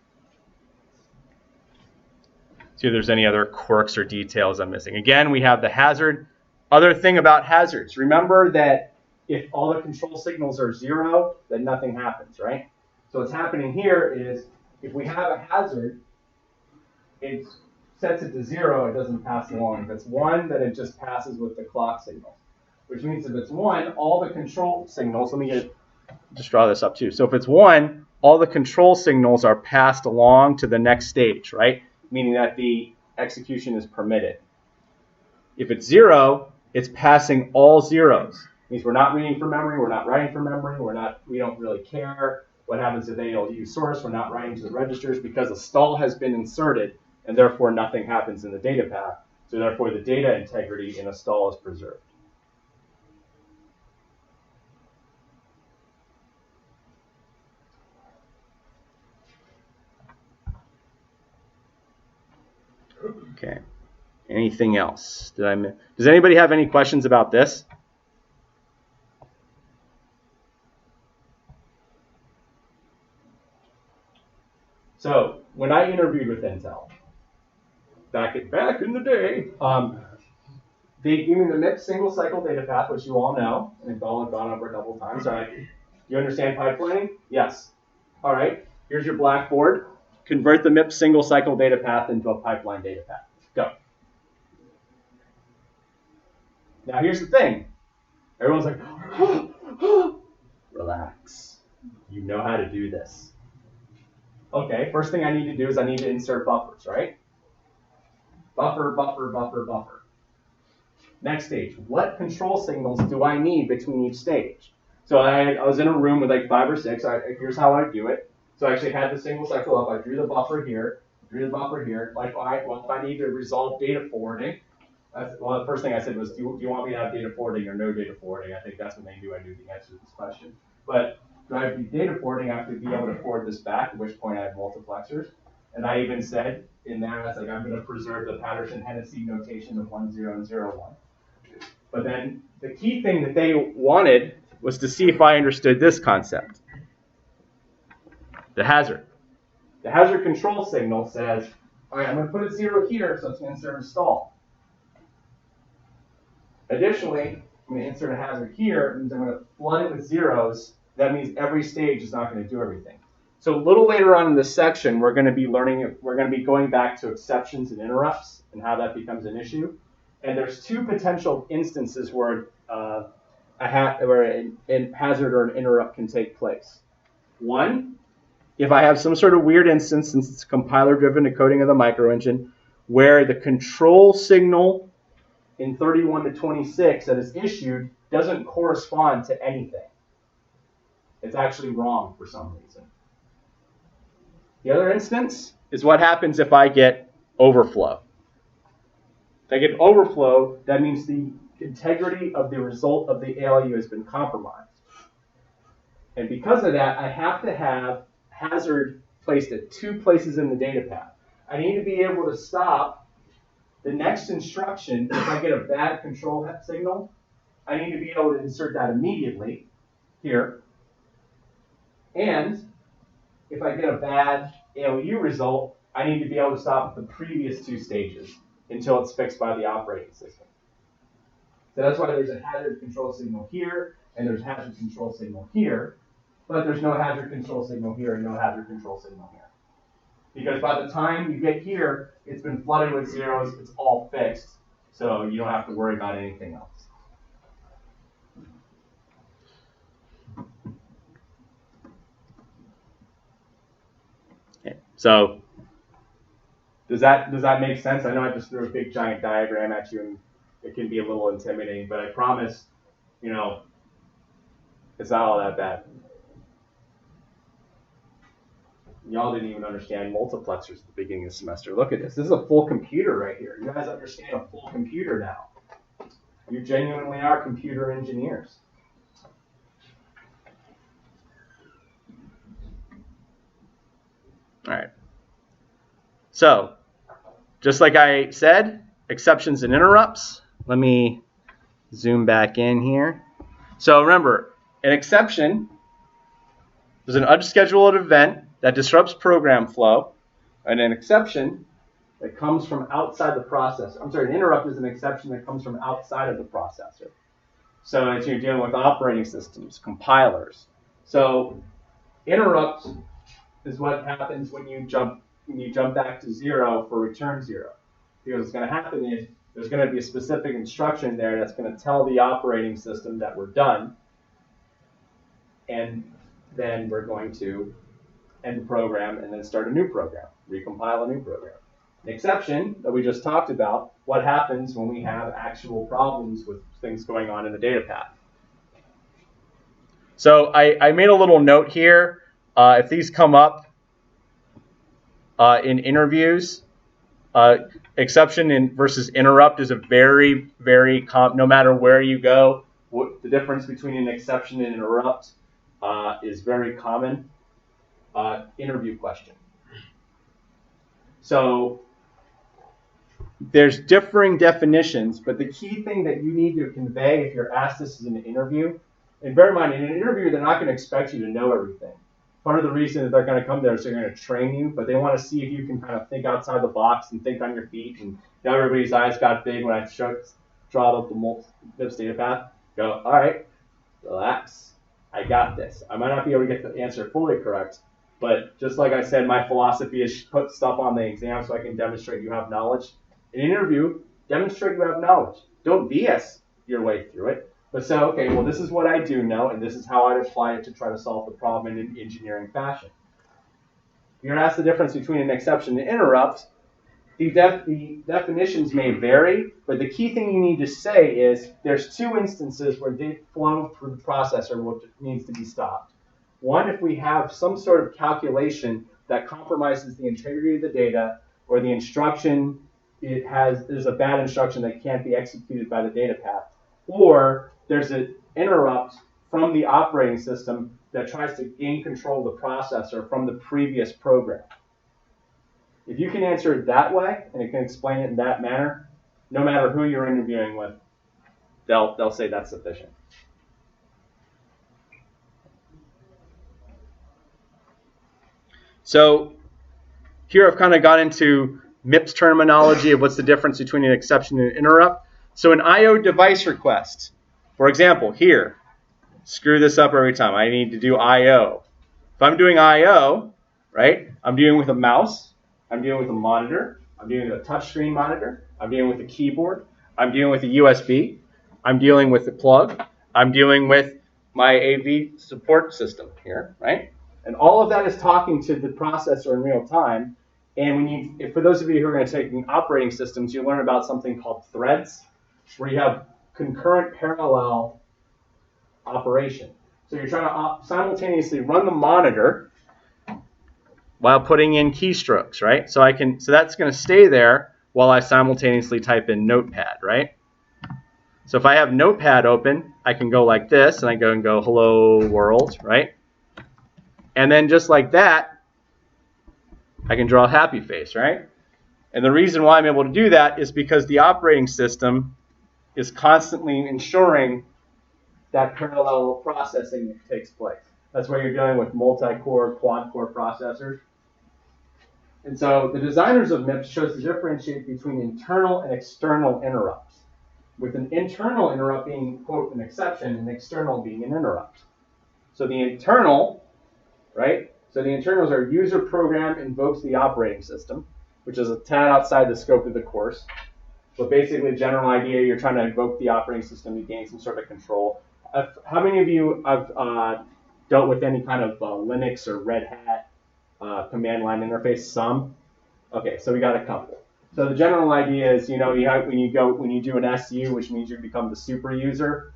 See if there's any other quirks or details I'm missing. Again, we have the hazard. Other thing about hazards, remember that if all the control signals are 0, then nothing happens, right? So what's happening here is if we have a hazard, it sets it to 0, it doesn't pass along. If it's 1, then it just passes with the clock signal. Which means if it's 1, all the control signals, let me just draw this up too. So if it's 1, all the control signals are passed along to the next stage, right? Meaning that the execution is permitted. If it's 0, it's passing all zeros. It means we're not reading from memory, we're not writing from memory, we don't really care what happens if ALU source, we're not writing to the registers because a stall has been inserted and therefore nothing happens in the data path. So therefore the data integrity in a stall is preserved. Okay. Anything else? Does anybody have any questions about this? So when I interviewed with Intel, back in the day, they gave me the MIPS single cycle data path, which you all know, and we've all gone over a couple of times. All right, you understand pipelining? Yes. All right, here's your blackboard. Convert the MIPS single cycle data path into a pipeline data path. Go. Now here's the thing. Everyone's like, relax. You know how to do this. Okay, first thing I need to do is I need to insert buffers, right? Buffer, buffer, buffer, buffer. Next stage, what control signals do I need between each stage? So I was in a room with like 5 or 6. Here's how I do it. So I actually had the single cycle up. I drew the buffer here, drew the buffer here. Like, well, if I need to resolve data forwarding, the first thing I said was, do you want me to have data forwarding or no data forwarding? I think that's when they knew I knew the answer to this question. But do I have data forwarding? I have to be able to forward this back, at which point I have multiplexers. And I even said in there, I was like, I'm going to preserve the Patterson-Hennessy notation of 1, 0, and 0, 1. But then the key thing that they wanted was to see if I understood this concept. The hazard. The hazard control signal says, all right, I'm going to put a 0 here, so it's going to insert a stall. Additionally, I'm going to insert a hazard here, and I'm going to flood it with zeros. That means every stage is not going to do everything. So a little later on in this section, we're going to be going back to exceptions and interrupts and how that becomes an issue. And there's 2 potential instances where a hazard or an interrupt can take place. One, if I have some sort of weird instance, since it's compiler-driven decoding of the microengine, where the control signal in 31 to 26 that is issued doesn't correspond to anything. It's actually wrong for some reason. The other instance is what happens if I get overflow. If I get overflow, that means the integrity of the result of the ALU has been compromised. And because of that, I have to have hazard placed at 2 places in the data path. I need to be able to stop the next instruction. If I get a bad control signal, I need to be able to insert that immediately here. And if I get a bad ALU result, I need to be able to stop the previous 2 stages until it's fixed by the operating system. So that's why there's a hazard control signal here, and there's hazard control signal here, but there's no hazard control signal here and no hazard control signal here. Because by the time you get here, it's been flooded with zeros, it's all fixed, so you don't have to worry about anything else. Okay, so does that make sense? I know I just threw a big giant diagram at you, and it can be a little intimidating, but I promise, it's not all that bad. Y'all didn't even understand multiplexers at the beginning of the semester. Look at this. This is a full computer right here. You guys understand a full computer now. You genuinely are computer engineers. All right. So, just like I said, exceptions and interrupts. Let me zoom back in here. So remember, an exception is an unscheduled event that disrupts program flow, and an exception that comes from outside the processor. An interrupt is an exception that comes from outside of the processor. So as you're dealing with operating systems, compilers. So interrupt is what happens when you jump back to 0 for return 0. Because what's going to happen is there's going to be a specific instruction there that's going to tell the operating system that we're done, and then we're going to end the program and then start a new program, recompile a new program. An exception that we just talked about, what happens when we have actual problems with things going on in the data path. So I made a little note here. If these come up in interviews, exception versus interrupt is a very, very no matter where you go, the difference between an exception and an interrupt is very common. Interview question. So there's differing definitions, but the key thing that you need to convey if you're asked this in an interview, and bear in mind, in an interview, they're not going to expect you to know everything. part of the reason that they're going to come there is they're going to train you, but they want to see if you can kind of think outside the box and think on your feet. And everybody's eyes got big when I draw up the MIPS data path. Go, all right, relax. I got this. I might not be able to get the answer fully correct, but just like I said, my philosophy is put stuff on the exam so I can demonstrate you have knowledge. In an interview, demonstrate you have knowledge. Don't BS your way through it, but say, okay, well, this is what I do know, and this is how I'd apply it to try to solve the problem in an engineering fashion. You're asked the difference between an exception and interrupt. The definitions may vary, but the key thing you need to say is there's two instances where data flow through the processor which needs to be stopped. One, if we have some sort of calculation that compromises the integrity of the data, or the instruction, there's a bad instruction that can't be executed by the data path, or there's an interrupt from the operating system that tries to gain control of the processor from the previous program. If you can answer it that way, and it can explain it in that manner, no matter who you're interviewing with, they'll say that's sufficient. So here I've kind of got into MIPS terminology of what's the difference between an exception and an interrupt. So an I/O device request, for example, here, screw this up every time. I need to do I/O. If I'm doing I/O, right, I'm dealing with a mouse, I'm dealing with a monitor, I'm dealing with a touchscreen monitor, I'm dealing with a keyboard, I'm dealing with a USB, I'm dealing with a plug, I'm dealing with my AV support system here, right? And all of that is talking to the processor in real time. And for those of you who are going to take operating systems, you learn about something called threads, where you have concurrent parallel operation. So you're trying to simultaneously run the monitor while putting in keystrokes, right? So that's going to stay there while I simultaneously type in Notepad, right? So if I have Notepad open, I can go like this, and I go hello world, right? And then just like that, I can draw a happy face, right? And the reason why I'm able to do that is because the operating system is constantly ensuring that parallel processing takes place. That's why you're dealing with multi-core, quad-core processors. And so the designers of MIPS chose to differentiate between internal and external interrupts, with an internal interrupt being, quote, an exception, and external being an interrupt. So the internal, right? So the internals are user program invokes the operating system, which is a tad outside the scope of the course. But basically, general idea, you're trying to invoke the operating system to gain some sort of control. How many of you have dealt with any kind of Linux or Red Hat command line interface? Some. Okay, so we got a couple. So the general idea is, when you do an SU, which means you become the super user.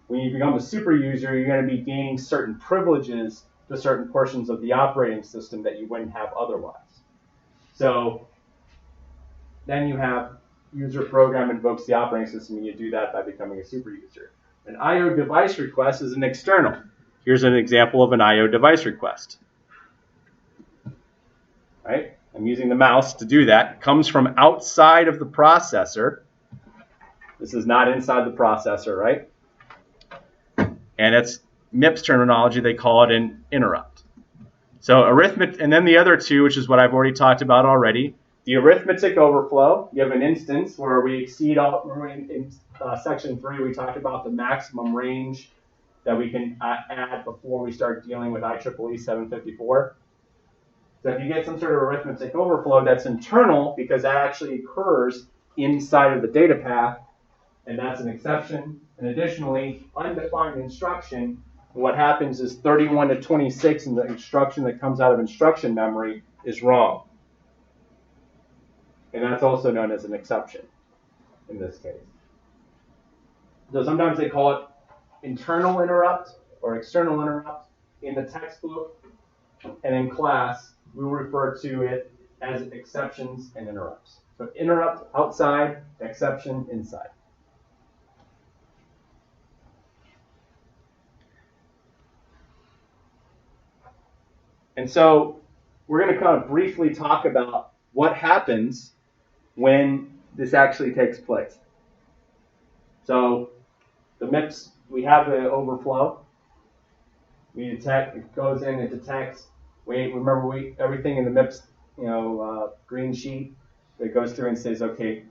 When you become a super user, you're going to be gaining certain privileges to certain portions of the operating system that you wouldn't have otherwise. So then you have user program invokes the operating system, and you do that by becoming a super user. An I/O device request is an external. Here's an example of an I/O device request. Right? I'm using the mouse to do that. It comes from outside of the processor. This is not inside the processor, right? And it's MIPS terminology, they call it an interrupt. So arithmetic, and then the other two, which is what I've already talked about already. The arithmetic overflow, you have an instance where we exceed in section 3, we talked about the maximum range that we can add before we start dealing with IEEE 754. So if you get some sort of arithmetic overflow that's internal, because that actually occurs inside of the data path, and that's an exception. And additionally, undefined instruction, what happens is 31 to 26 in the instruction that comes out of instruction memory is wrong. And that's also known as an exception in this case. So sometimes they call it internal interrupt or external interrupt. In the textbook and in class, we refer to it as exceptions and interrupts. So interrupt outside, exception inside. And so we're going to kind of briefly talk about what happens when this actually takes place. So the MIPS, we have the overflow. we detect, it goes in, it detects. Remember everything in the MIPS, green sheet, it goes through and says, okay,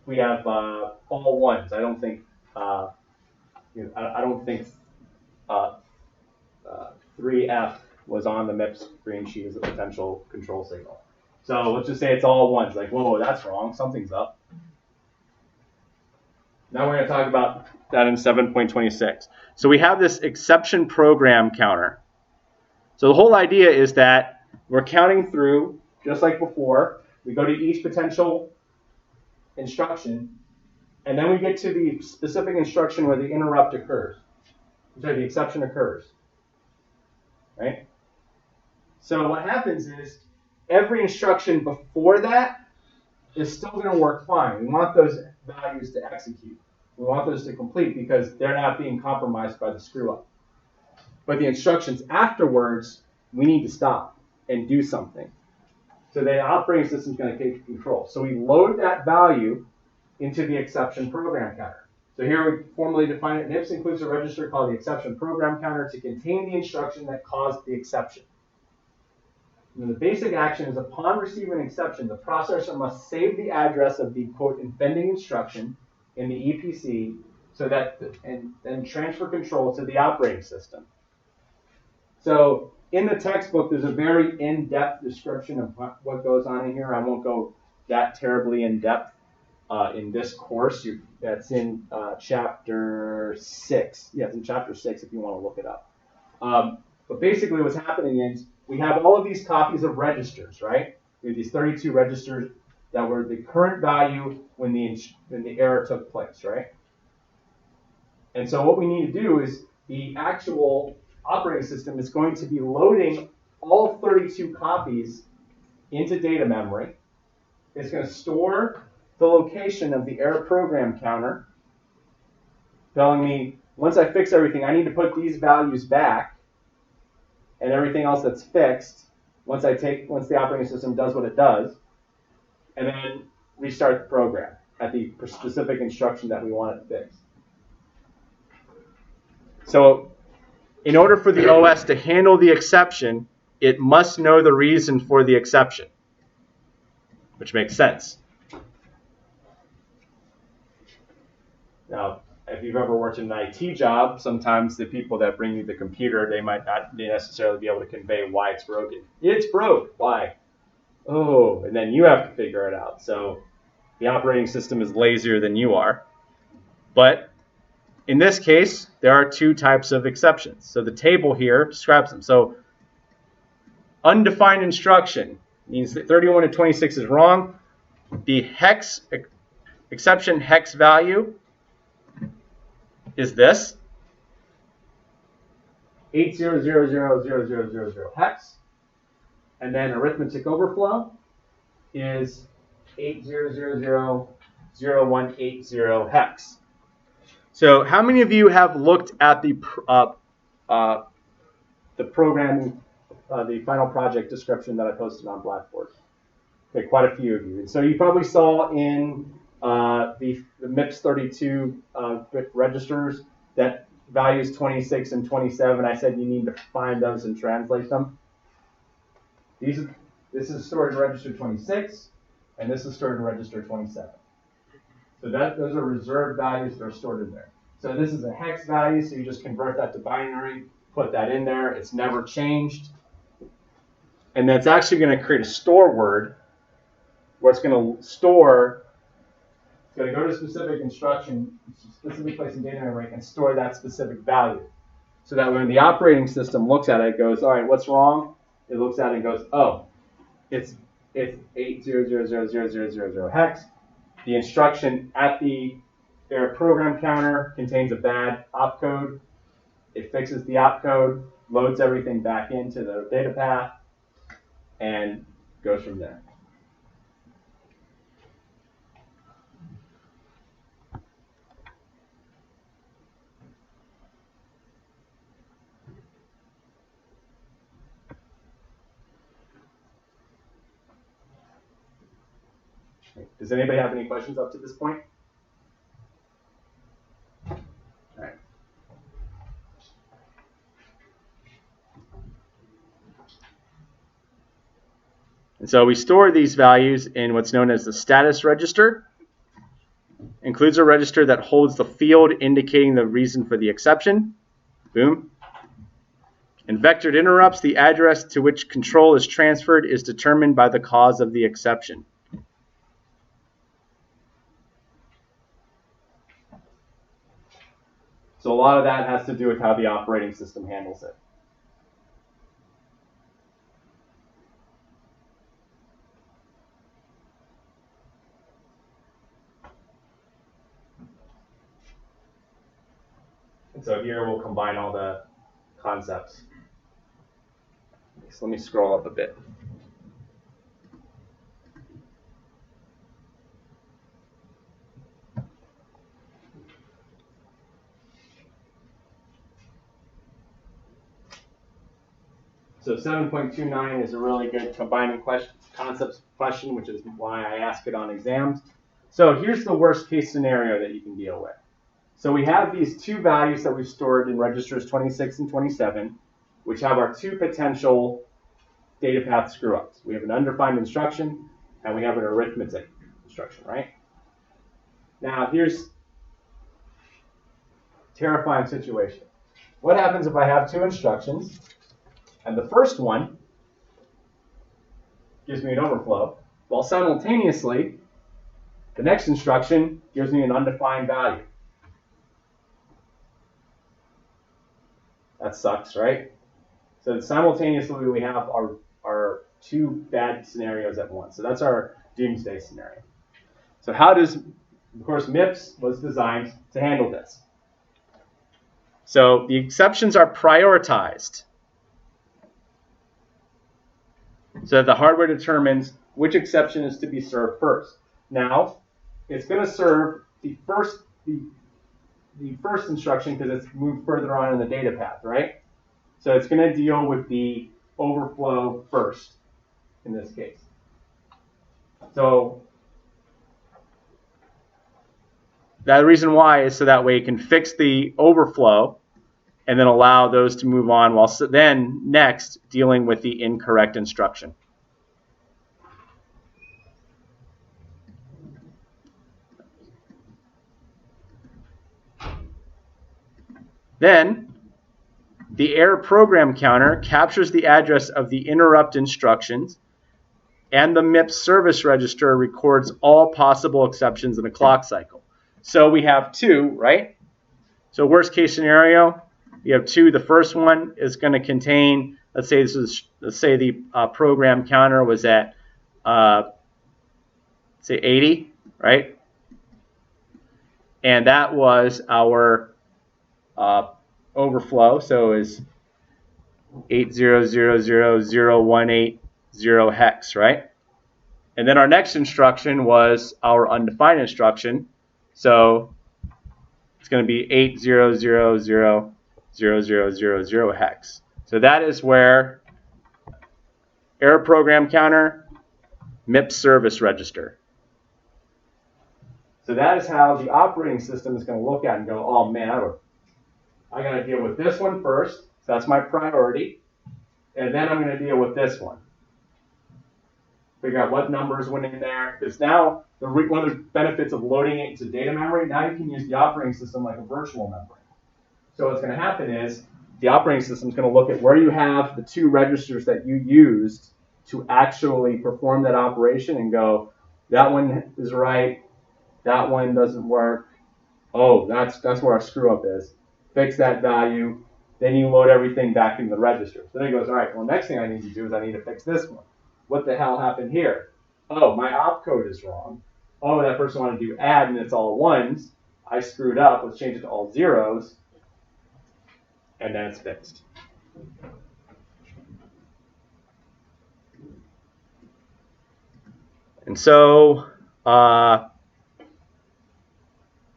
we have all ones. I don't think I don't think 3F was on the MIPS green sheet as a potential control signal. So let's just say it's all ones. Like, whoa, that's wrong. Something's up. Now we're going to talk about that in 7.26. So we have this exception program counter. So the whole idea is that we're counting through, just like before. We go to each potential instruction, and then we get to the specific instruction where the interrupt occurs. The exception occurs. Right? So what happens is every instruction before that is still going to work fine. We want those values to execute. We want those to complete because they're not being compromised by the screw up. But the instructions afterwards, we need to stop and do something. So the operating system is going to take control. So we load that value into the exception program counter. So here we formally define it. NIPS includes a register called the exception program counter to contain the instruction that caused the exception. And the basic action is upon receiving an exception, the processor must save the address of the, quote, offending instruction in the EPC so that, and then transfer control to the operating system. So in the textbook, there's a very in-depth description of what goes on in here. I won't go that terribly in-depth in this course. That's in chapter 6. Yeah, it's in chapter 6 if you want to look it up. But basically what's happening is we have all of these copies of registers, right? We have these 32 registers that were the current value when the error took place, right? And so what we need to do is the actual operating system is going to be loading all 32 copies into data memory. It's going to store the location of the error program counter, telling me once I fix everything, I need to put these values back, and everything else that's fixed, once the operating system does what it does, and then restart the program at the specific instruction that we want it fixed. So in order for the OS to handle the exception, it must know the reason for the exception, which makes sense. Now, if you've ever worked in an IT job, sometimes the people that bring you the computer, they might not necessarily be able to convey why it's broken. It's broke. Why? Oh, and then you have to figure it out. So the operating system is lazier than you are. But in this case, there are two types of exceptions. So the table here describes them. So undefined instruction means that 31 to 26 is wrong. The exception hex value is this, 8000000 hex. And then arithmetic overflow is 800000180 hex. So how many of you have looked at the programming, the final project description that I posted on Blackboard? Okay, quite a few of you. And so you probably saw in the MIPS 32 registers that values 26 and 27. I said you need to find those and translate them. This is stored in register 26, and this is stored in register 27. So those are reserved values that are stored in there. So this is a hex value, so you just convert that to binary, put that in there. It's never changed. And that's actually going to create a store word where it's going to store, it's going to go to a specific instruction, specific place in data memory, and store that specific value. So that when the operating system looks at it, it goes, all right, what's wrong? It looks at it and goes, oh, it's 8000000 hex. The instruction at the error program counter contains a bad opcode. It fixes the opcode, loads everything back into the data path, and goes from there. Does anybody have any questions up to this point? All right. And so we store these values in what's known as the status register. Includes a register that holds the field indicating the reason for the exception. Boom. In vectored interrupts, the address to which control is transferred is determined by the cause of the exception. So a lot of that has to do with how the operating system handles it. And so here we'll combine all the concepts. So let me scroll up a bit. So 7.29 is a really good combining concepts question, which is why I ask it on exams. So here's the worst case scenario that you can deal with. So we have these two values that we've stored in registers 26 and 27, which have our two potential data path screw-ups. We have an undefined instruction, and we have an arithmetic instruction, right? Now here's a terrifying situation. What happens if I have two instructions, and the first one gives me an overflow, while simultaneously the next instruction gives me an undefined value? That sucks, right? So simultaneously we have our two bad scenarios at once. So that's our doomsday scenario. So how does, of course, MIPS was designed to handle this. So the exceptions are prioritized so that the hardware determines which exception is to be served first. Now, it's going to serve the first instruction because it's moved further on in the data path, right? So it's going to deal with the overflow first in this case. So the reason why is so that way it can fix the overflow and then allow those to move on while then next dealing with the incorrect instruction. Then the error program counter captures the address of the interrupt instructions, and the MIPS service register records all possible exceptions in a clock cycle. So we have two, right? So worst case scenario, we have two. The first one is going to contain, let's say the program counter was at say 80, right? And that was our overflow, so is 80000180 hex, right? And then our next instruction was our undefined instruction, so it's going to be 80000000 hex. So that is where error program counter, MIPS service register. So that is how the operating system is going to look at and go, oh man, I got to deal with this one first. So that's my priority. And then I'm going to deal with this one. Figure out what numbers went in there. Because now, one of the benefits of loading it into data memory, now you can use the operating system like a virtual memory. So what's going to happen is the operating system is going to look at where you have the two registers that you used to actually perform that operation and go, that one is right, that one doesn't work. Oh, that's where our screw up is. Fix that value. Then you load everything back in the register. So then it goes, all right, well, next thing I need to do is I need to fix this one. What the hell happened here? Oh, my opcode is wrong. Oh, that person wanted to do add and it's all ones. I screwed up. Let's change it to all zeros. And then it's fixed. And so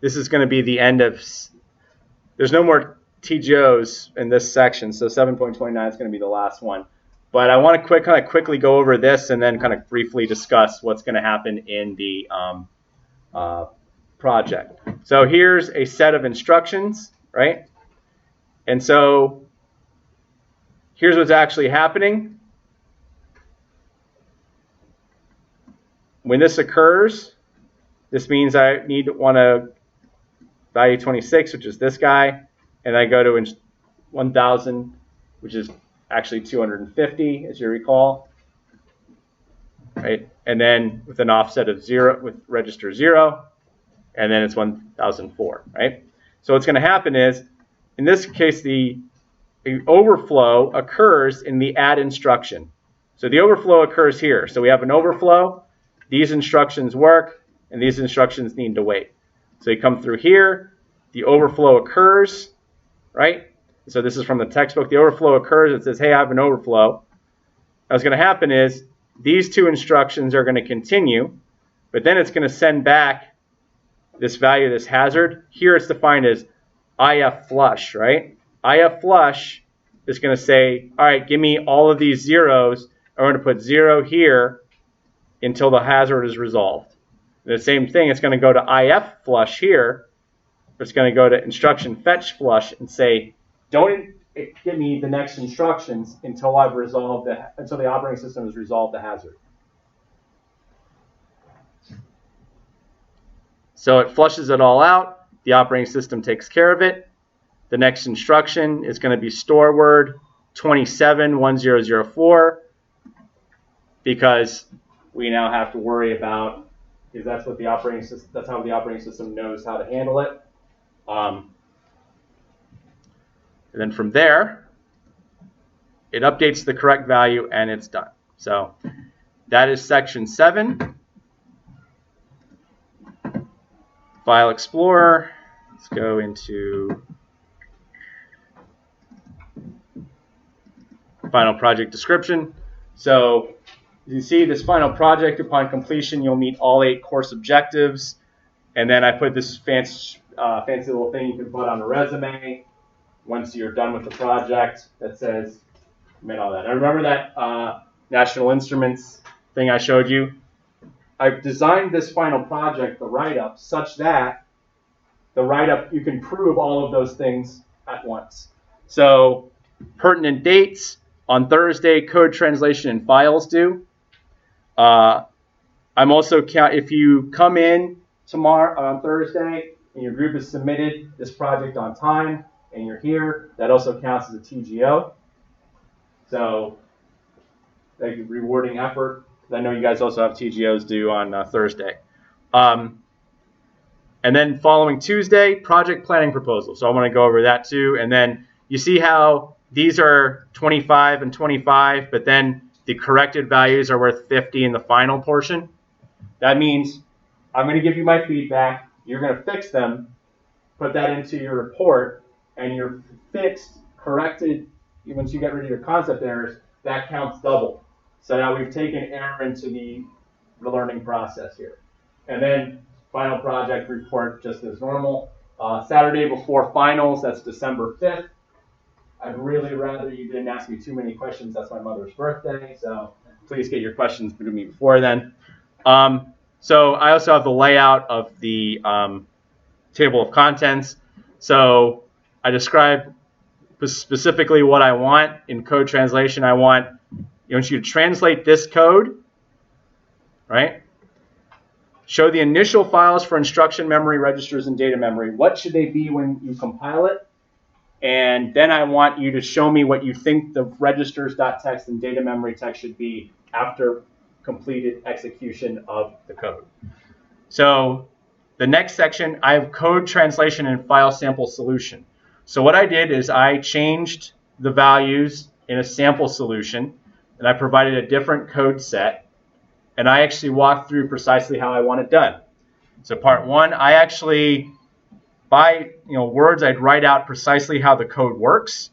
this is going to be the end of, there's no more TGOs in this section, so 7.29 is going to be the last one. But I want to kind of quickly go over this and then kind of briefly discuss what's going to happen in the project. So here's a set of instructions, right? And so here's what's actually happening. when this occurs, this means I want to value 26, which is this guy, and I go to 1000, which is actually 250, as you recall, right? And then with an offset of 0, with register 0, and then it's 1004, right? So what's going to happen is, in this case, the overflow occurs in the add instruction. So the overflow occurs here. So we have an overflow, these instructions work, and these instructions need to wait. So you come through here, the overflow occurs, right? So this is from the textbook. The overflow occurs. It says, hey, I have an overflow. What's going to happen is these two instructions are going to continue, but then it's going to send back this value, this hazard. Here it's defined as IF flush, right? IF flush is going to say, all right, give me all of these zeros. I'm going to put 0 here until the hazard is resolved. The same thing, it's going to go to IF flush here. It's going to go to instruction fetch flush and say, don't give me the next instructions until I've resolved until the operating system has resolved the hazard. So it flushes it all out. The operating system takes care of it. The next instruction is going to be store word 271004, because we now have to worry about, because that's what the operating system, that's how the operating system knows how to handle it. And then from there, it updates the correct value and it's done. So that is section 7. File Explorer. Let's go into final project description. So you see this final project, upon completion, you'll meet all 8 course objectives. And then I put this fancy little thing you can put on a resume once you're done with the project that says, I meant all that. I remember that National Instruments thing I showed you. I've designed this final project, the write-up, such that the write-up, you can prove all of those things at once. So pertinent dates, on Thursday, code translation and files due. I'm also if you come in tomorrow on Thursday and your group has submitted this project on time and you're here, that also counts as a TGO. So a rewarding effort. I know you guys also have TGOs due on Thursday. And then following Tuesday, project planning proposal. So I want to go over that too. And then you see how these are 25 and 25, but then the corrected values are worth 50 in the final portion. That means I'm going to give you my feedback. You're going to fix them, put that into your report, and your fixed, corrected, once you get rid of your concept errors, that counts double. So now we've taken error into the learning process here. And then final project report just as normal. Saturday before finals, that's December 5th. I'd really rather you didn't ask me too many questions. That's my mother's birthday, so please get your questions to me before then. So I also have the layout of the table of contents. So I describe specifically what I want in code translation. I want you to translate this code, right? Show the initial files for instruction memory, registers, and data memory. What should they be when you compile it? And then I want you to show me what you think the registers.txt and data memory text should be after completed execution of the code. So the next section, I have code translation and file sample solution. So what I did is I changed the values in a sample solution, and I provided a different code set, and I actually walked through precisely how I want it done. So part 1, I actually, by words, I'd write out precisely how the code works,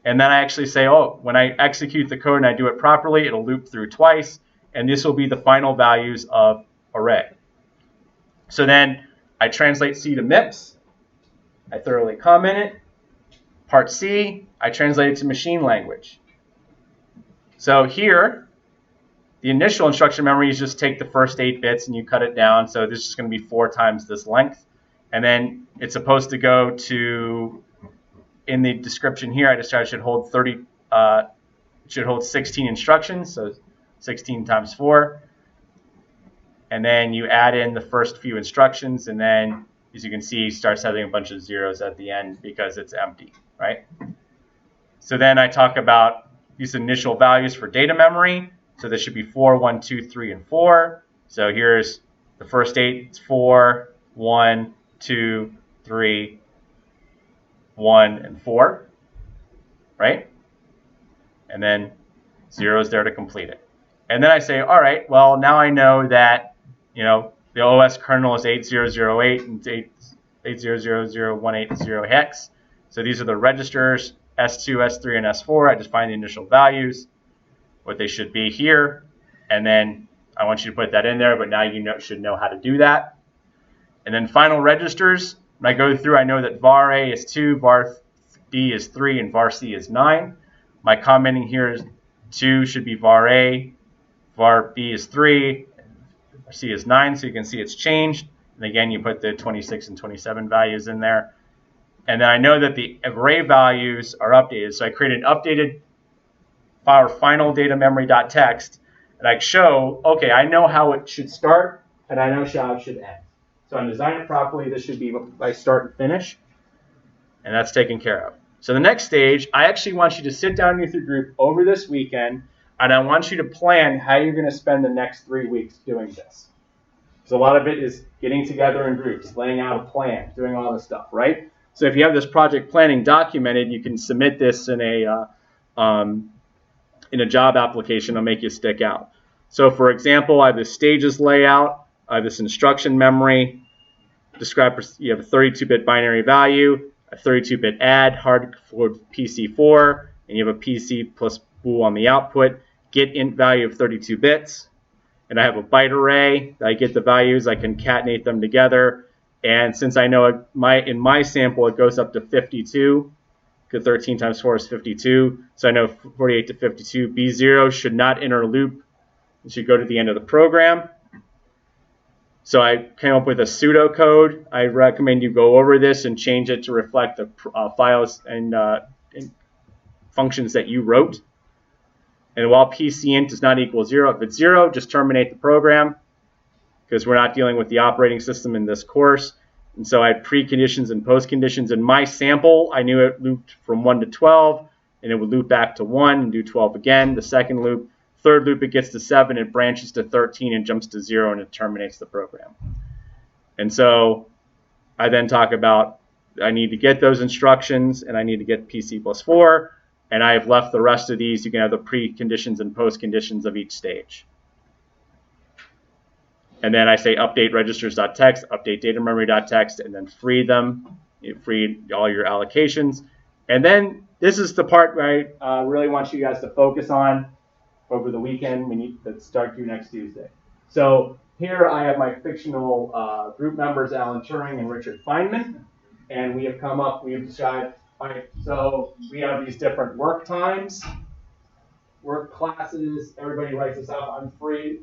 and then I actually say, oh, when I execute the code and I do it properly, it'll loop through twice, and this will be the final values of array. So then I translate C to MIPS. I thoroughly comment it. Part C, I translate it to machine language. So here, the initial instruction memory is just take the first 8 bits and you cut it down. So this is going to be 4 times this length. And then it's supposed to go to, in the description here, I decided it should hold 16 instructions. So 16 times 4. and then you add in the first few instructions, and then, as you can see, it starts having a bunch of zeros at the end because it's empty, right? So then I talk about these initial values for data memory. So there should be 4, 1, 2, 3, and 4. So here's the first 8. It's 4, 1, 2, 3, 1, and 4, right? And then 0 is there to complete it. And then I say, all right, well, now I know that, the OS kernel is 8008 and 800018 hex. So these are the registers, S2, S3, and S4. I just find the initial values, what they should be here. And then I want you to put that in there, but now you should know how to do that. And then final registers, when I go through, I know that var A is 2, var B is 3, and var C is 9. My commenting here is 2 should be var A, var B is 3, var C is 9, so you can see it's changed. And again, you put the 26 and 27 values in there. And then I know that the array values are updated. So I create an updated file final data memory.txt, and I show, okay, I know how it should start, and I know how it should end. So I'm designing it properly. This should be by start and finish, and that's taken care of. So the next stage, I actually want you to sit down with your group over this weekend, and I want you to plan how you're going to spend the next 3 weeks doing this. So a lot of it is getting together in groups, laying out a plan, doing all this stuff, right? So if you have this project planning documented, you can submit this in a job application. It'll make you stick out. So for example, I have this stages layout. I have this instruction memory. You have a 32-bit binary value, a 32-bit add, hard code PC4, and you have a PC plus bool on the output. Get int value of 32 bits. And I have a byte array. I get the values. I concatenate them together. And since I know in my sample it goes up to 52, because 13 times 4 is 52, so I know 48 to 52. B0 should not enter a loop. It should go to the end of the program. So I came up with a pseudocode. I recommend you go over this and change it to reflect the files and functions that you wrote. And while PCInt does not equal 0, if it's 0, just terminate the program, because we're not dealing with the operating system in this course. And so I had preconditions and postconditions. In my sample, I knew it looped from 1 to 12, and it would loop back to 1 and do 12 again. The second loop, third loop, it gets to 7, it branches to 13 and jumps to 0, and it terminates the program. And so I then talk about I need to get those instructions, and I need to get PC plus 4, and I have left the rest of these. You can have the preconditions and postconditions of each stage. And then I say update registers.txt, update data memory.txt, and then free them. You free all your allocations. And then this is the part where I really want you guys to focus on over the weekend when you start due next Tuesday. So here I have my fictional group members, Alan Turing and Richard Feynman. And we have described, all right, so we have these different work times, work classes. Everybody writes this up. I'm free.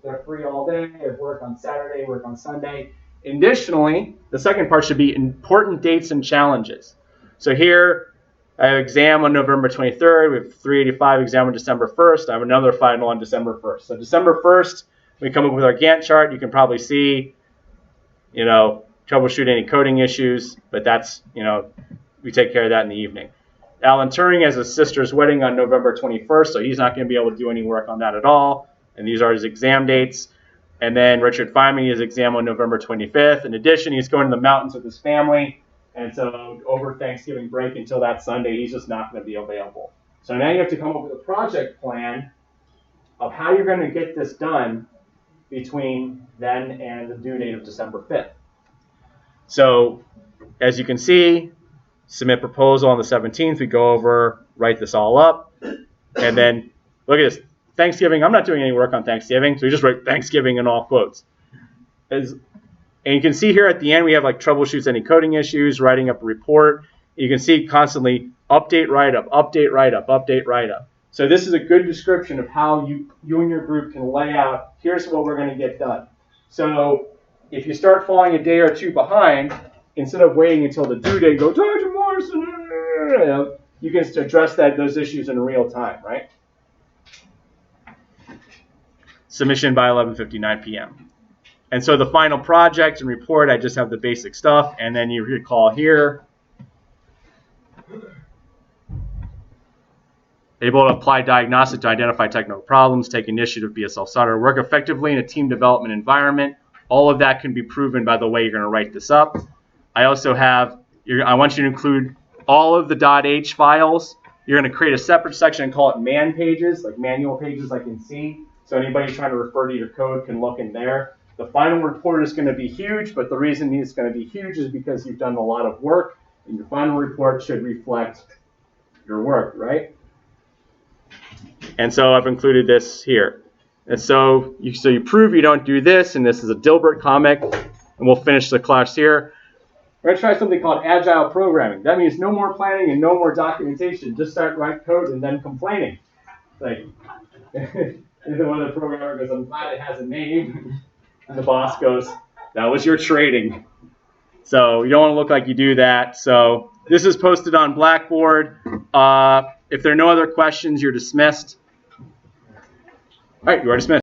They're free all day. I work on Saturday, work on Sunday. Additionally, the second part should be important dates and challenges. So here, I have exam on November 23rd. We have 385 exam on December 1st. I have another final on December 1st. So December 1st, we come up with our Gantt chart. You can probably see, troubleshoot any coding issues, but that's, we take care of that in the evening. Alan Turing has his sister's wedding on November 21st, so he's not going to be able to do any work on that at all. And these are his exam dates. And then Richard Feynman, his exam on November 25th. In addition, he's going to the mountains with his family. And so over Thanksgiving break until that Sunday, he's just not going to be available. So now you have to come up with a project plan of how you're going to get this done between then and the due date of December 5th. So as you can see, submit proposal on the 17th. We go over, write this all up. And then look at this. Thanksgiving, I'm not doing any work on Thanksgiving, so we just write Thanksgiving in all quotes. And you can see here at the end, we have like troubleshoots any coding issues, writing up a report. You can see constantly update, write up, update, write up, update, write up. So this is a good description of how you and your group can lay out, here's what we're going to get done. So if you start falling a day or two behind, instead of waiting until the due date, go, Dr. Morrison, you can address those issues in real time, right? Submission by 11:59 p.m. And so the final project and report, I just have the basic stuff. And then you recall here, able to apply diagnostic to identify technical problems, take initiative, be a self-starter, work effectively in a team development environment. All of that can be proven by the way you're going to write this up. I also have, I want you to include all of the .h files. You're going to create a separate section and call it man pages, like manual pages like in C. So anybody trying to refer to your code can look in there. The final report is going to be huge, but the reason it's going to be huge is because you've done a lot of work, and your final report should reflect your work, right? And so I've included this here. And so you prove you don't do this, and this is a Dilbert comic, and we'll finish the class here. We're going to try something called agile programming. That means no more planning and no more documentation. Just start writing code and then complaining. Like, and then one of the programmer goes, I'm glad it has a name. And the boss goes, that was your trading. So you don't want to look like you do that. So this is posted on Blackboard. If there are no other questions, you're dismissed. All right, you are dismissed.